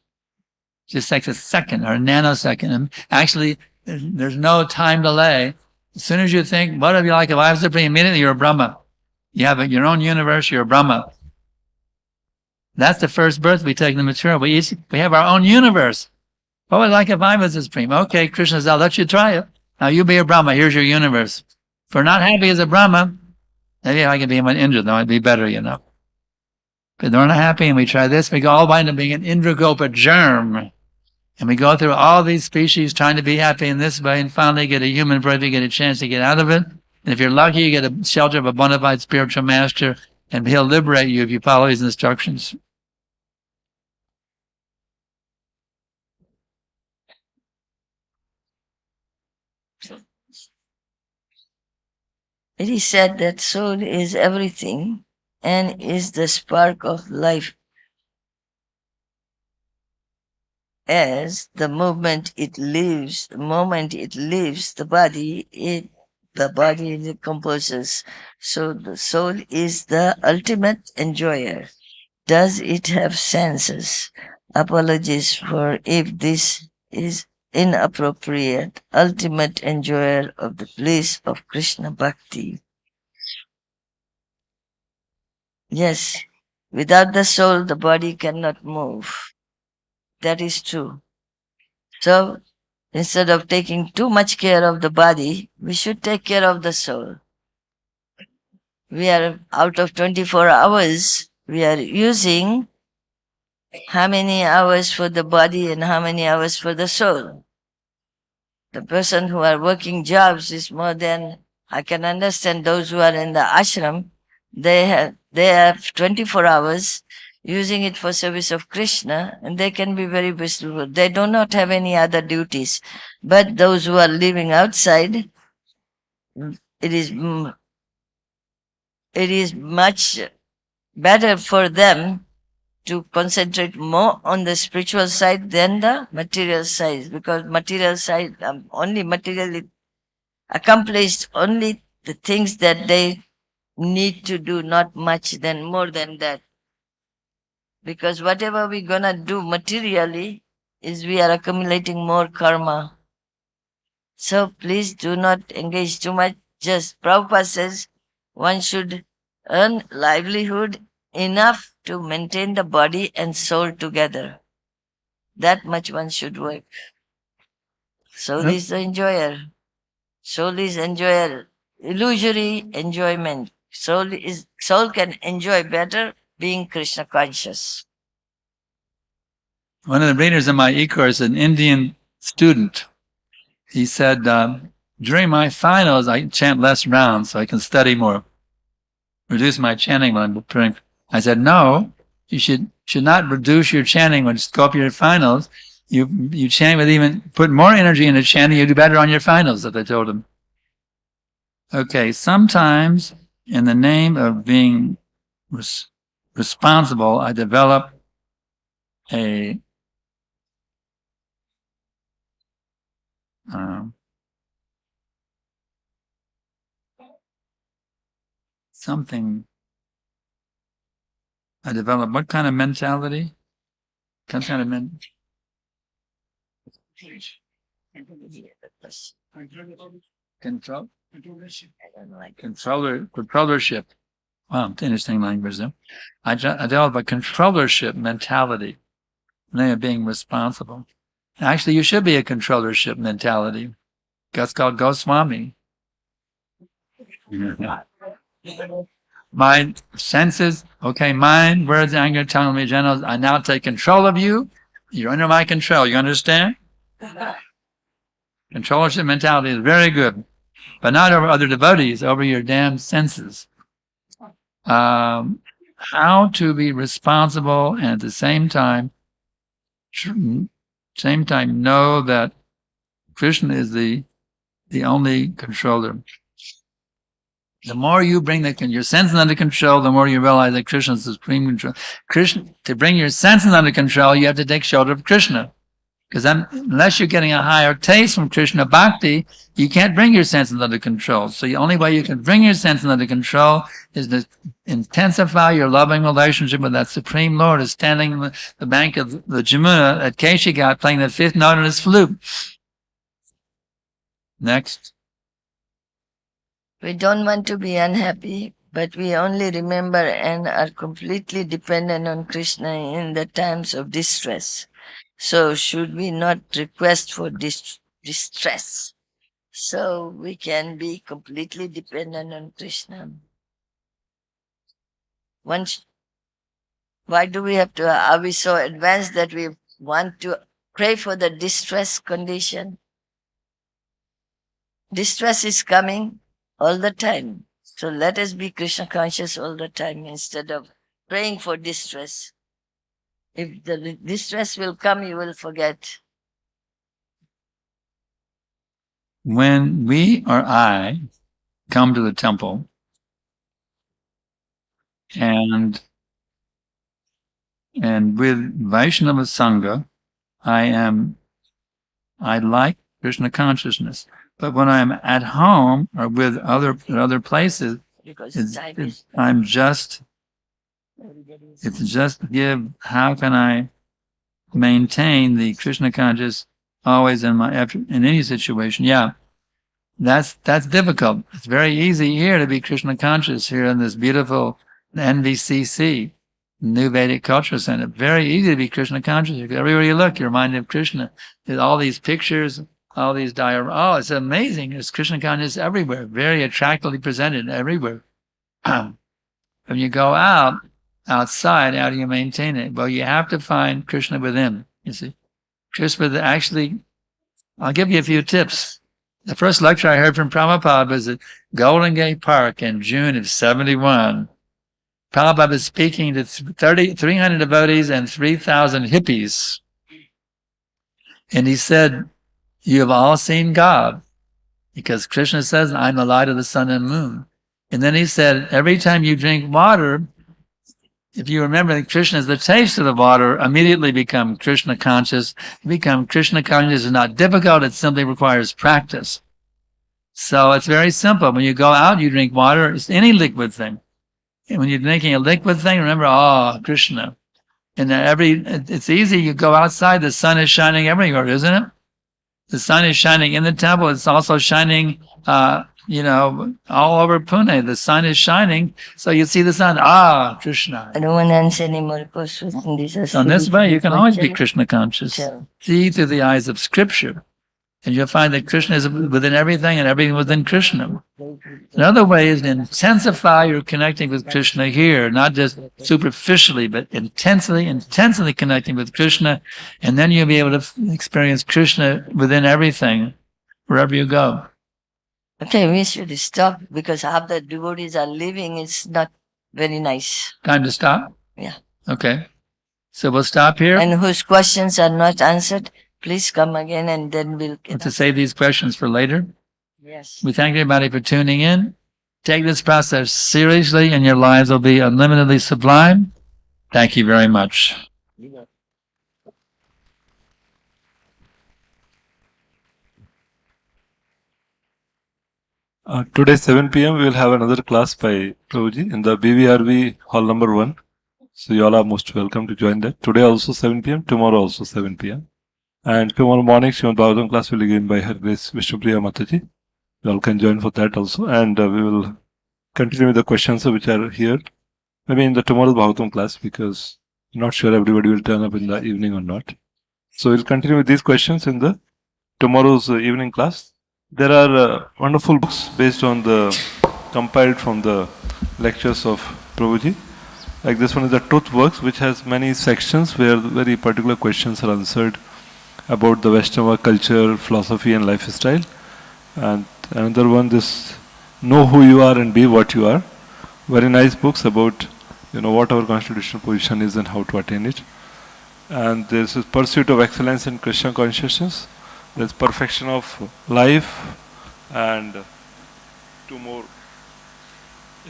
Just takes a second or a nanosecond. And actually, there's no time delay. As soon as you think, what would it be like if I was supreme? Immediately you're a Brahma. You have your own universe, you're a Brahma. That's the first birth we take in the material. We have our own universe. What would it like if I was the supreme? Okay, Krishna says, I'll let you try it. Now you be a Brahma, here's your universe. If we're not happy as a Brahma, maybe I could be an Indra, that might be better, But we're not happy and we try this, we go all wind up being an Indragopa germ. And we go through all these species trying to be happy in this way and finally get a human birth, you get a chance to get out of it. And if you're lucky, you get a shelter of a bona fide spiritual master and he'll liberate you if you follow his instructions. It is said that soul is everything and is the spark of life. As the moment it leaves the body, the body decomposes. So the soul is the ultimate enjoyer. Does it have senses? Apologies for if this is inappropriate. Ultimate enjoyer of the bliss of Krishna Bhakti. Yes, without the soul, the body cannot move. That is true. So, instead of taking too much care of the body, we should take care of the soul. We are out of 24 hours, we are using how many hours for the body and how many hours for the soul. The person who are working jobs is more than, I can understand those who are in the ashram, they have 24 hours using it for service of Krishna, and they can be very blissful. They do not have any other duties. But those who are living outside, it is much better for them to concentrate more on the spiritual side than the material side, because material side only materially accomplished only the things that they need to do, not much than more than that. Because whatever we're gonna do materially is we are accumulating more karma. So please do not engage too much. Just Prabhupada says one should earn livelihood enough to maintain the body and soul together. That much one should work. Soul Nope. is the enjoyer. Soul is enjoyer. Illusory enjoyment. Soul can enjoy better being Krishna conscious. One of the readers in my e-course, an Indian student, he said, during my finals, I chant less rounds so I can study more, reduce my chanting when I'm preparing. I said, no, you should not reduce your chanting when you go up your finals. You chant with even, put more energy into chanting, you do better on your finals, that I told him. Okay, sometimes in the name of being responsible, I develop a something. I develop what kind of mentality? What kind of control? Controllership. Wow, interesting language there. I develop a controllership mentality. They are being responsible. Actually, you should be a controllership mentality. That's called Goswami. My senses, okay, mind, words, anger, tongue, and genitals, I now take control of you. You're under my control. You understand? Controllership mentality is very good, but not over other devotees, over your damn senses. How to be responsible and at the same time know that Krishna is the only controller. The more you bring your senses under control, the more you realize that Krishna is the supreme control. To bring your senses under control, you have to take shelter of Krishna. Because unless you're getting a higher taste from Krishna Bhakti, you can't bring your senses under control. So the only way you can bring your senses under control is to intensify your loving relationship with that Supreme Lord who's standing on the bank of the Jamuna at Keshigat playing the fifth note on his flute. Next. We don't want to be unhappy, but we only remember and are completely dependent on Krishna in the times of distress. So should we not request for distress so we can be completely dependent on Krishna? Why do we have to? Are we so advanced that we want to pray for the distress condition? Distress is coming all the time. So let us be Krishna conscious all the time instead of praying for distress. If the distress will come, you will forget. When we or I come to the temple and with Vaishnava Sangha, I like Krishna consciousness. But when I'm at home or with other places, it's just how can I maintain the Krishna conscious always in any situation? Yeah, that's difficult. It's very easy here to be Krishna conscious here in this beautiful NVCC, New Vedic Culture Center. Very easy to be Krishna conscious. Everywhere you look, you're reminded of Krishna. There's all these pictures, all these dioramas. Oh, it's amazing. There's Krishna consciousness everywhere. Very attractively presented everywhere. When you go outside, how do you maintain it? Well, you have to find Krishna within, you see. Krishna, actually, I'll give you a few tips. The first lecture I heard from Prabhupada was at Golden Gate Park in June of 71. Prabhupada was speaking to 300 devotees and 3,000 hippies. And he said, you have all seen God. Because Krishna says, I'm the light of the sun and moon. And then he said, every time you drink water, if you remember that Krishna is the taste of the water, immediately become Krishna conscious. Become Krishna conscious is not difficult, it simply requires practice. So it's very simple. When you go out, you drink water, it's any liquid thing. And when you're drinking a liquid thing, remember, Krishna. And it's easy, you go outside, the sun is shining everywhere, isn't it? The sun is shining in the temple, it's also shining all over Pune. The sun is shining, so you see the sun. Krishna. I don't want to answer any more questions. So in this way, you can always be Krishna conscious. See through the eyes of Scripture. And you'll find that Krishna is within everything and everything within Krishna. Another way is to intensify your connecting with Krishna here, not just superficially, but intensely connecting with Krishna. And then you'll be able to experience Krishna within everything, wherever you go. Okay, we should stop because half the devotees are leaving. It's not very nice. Time to stop? Yeah. Okay. So we'll stop here. And whose questions are not answered, please come again and then we'll get To save these questions for later. Yes. We thank everybody for tuning in. Take this process seriously and your lives will be unlimitedly sublime. Thank you very much. Today 7 p.m. we will have another class by Prabhuji in the BVRV hall number 1. So you all are most welcome to join that. Today also 7 p.m. Tomorrow also 7 p.m. And tomorrow morning Srimad Bhagavatam class will be given by Her Grace Vishnupriya Mataji. You all can join for that also. And we will continue with the questions which are here. Maybe in the tomorrow's Bhagavatam class because I'm not sure everybody will turn up in the evening or not. So we'll continue with these questions in the tomorrow's evening class. There are wonderful books based on compiled from the lectures of Prabhuji. Like this one is the Truth Works, which has many sections where very particular questions are answered about the Vaishnava culture, philosophy and lifestyle. And another one, this Know Who You Are and Be What You Are. Very nice books about what our constitutional position is and how to attain it. And there's a Pursuit of Excellence in Krishna Consciousness. There's Perfection of Life, and two more,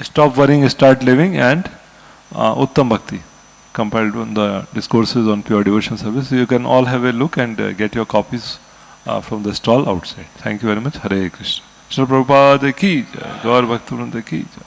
Stop Worrying, Start Living, and Uttam Bhakti, compiled on the discourses on pure devotion service. So you can all have a look and get your copies from the stall outside. Thank you very much. Hare Krishna. Shri Prabhupada ki jai, Gaur Bhaktivinoda ki jai.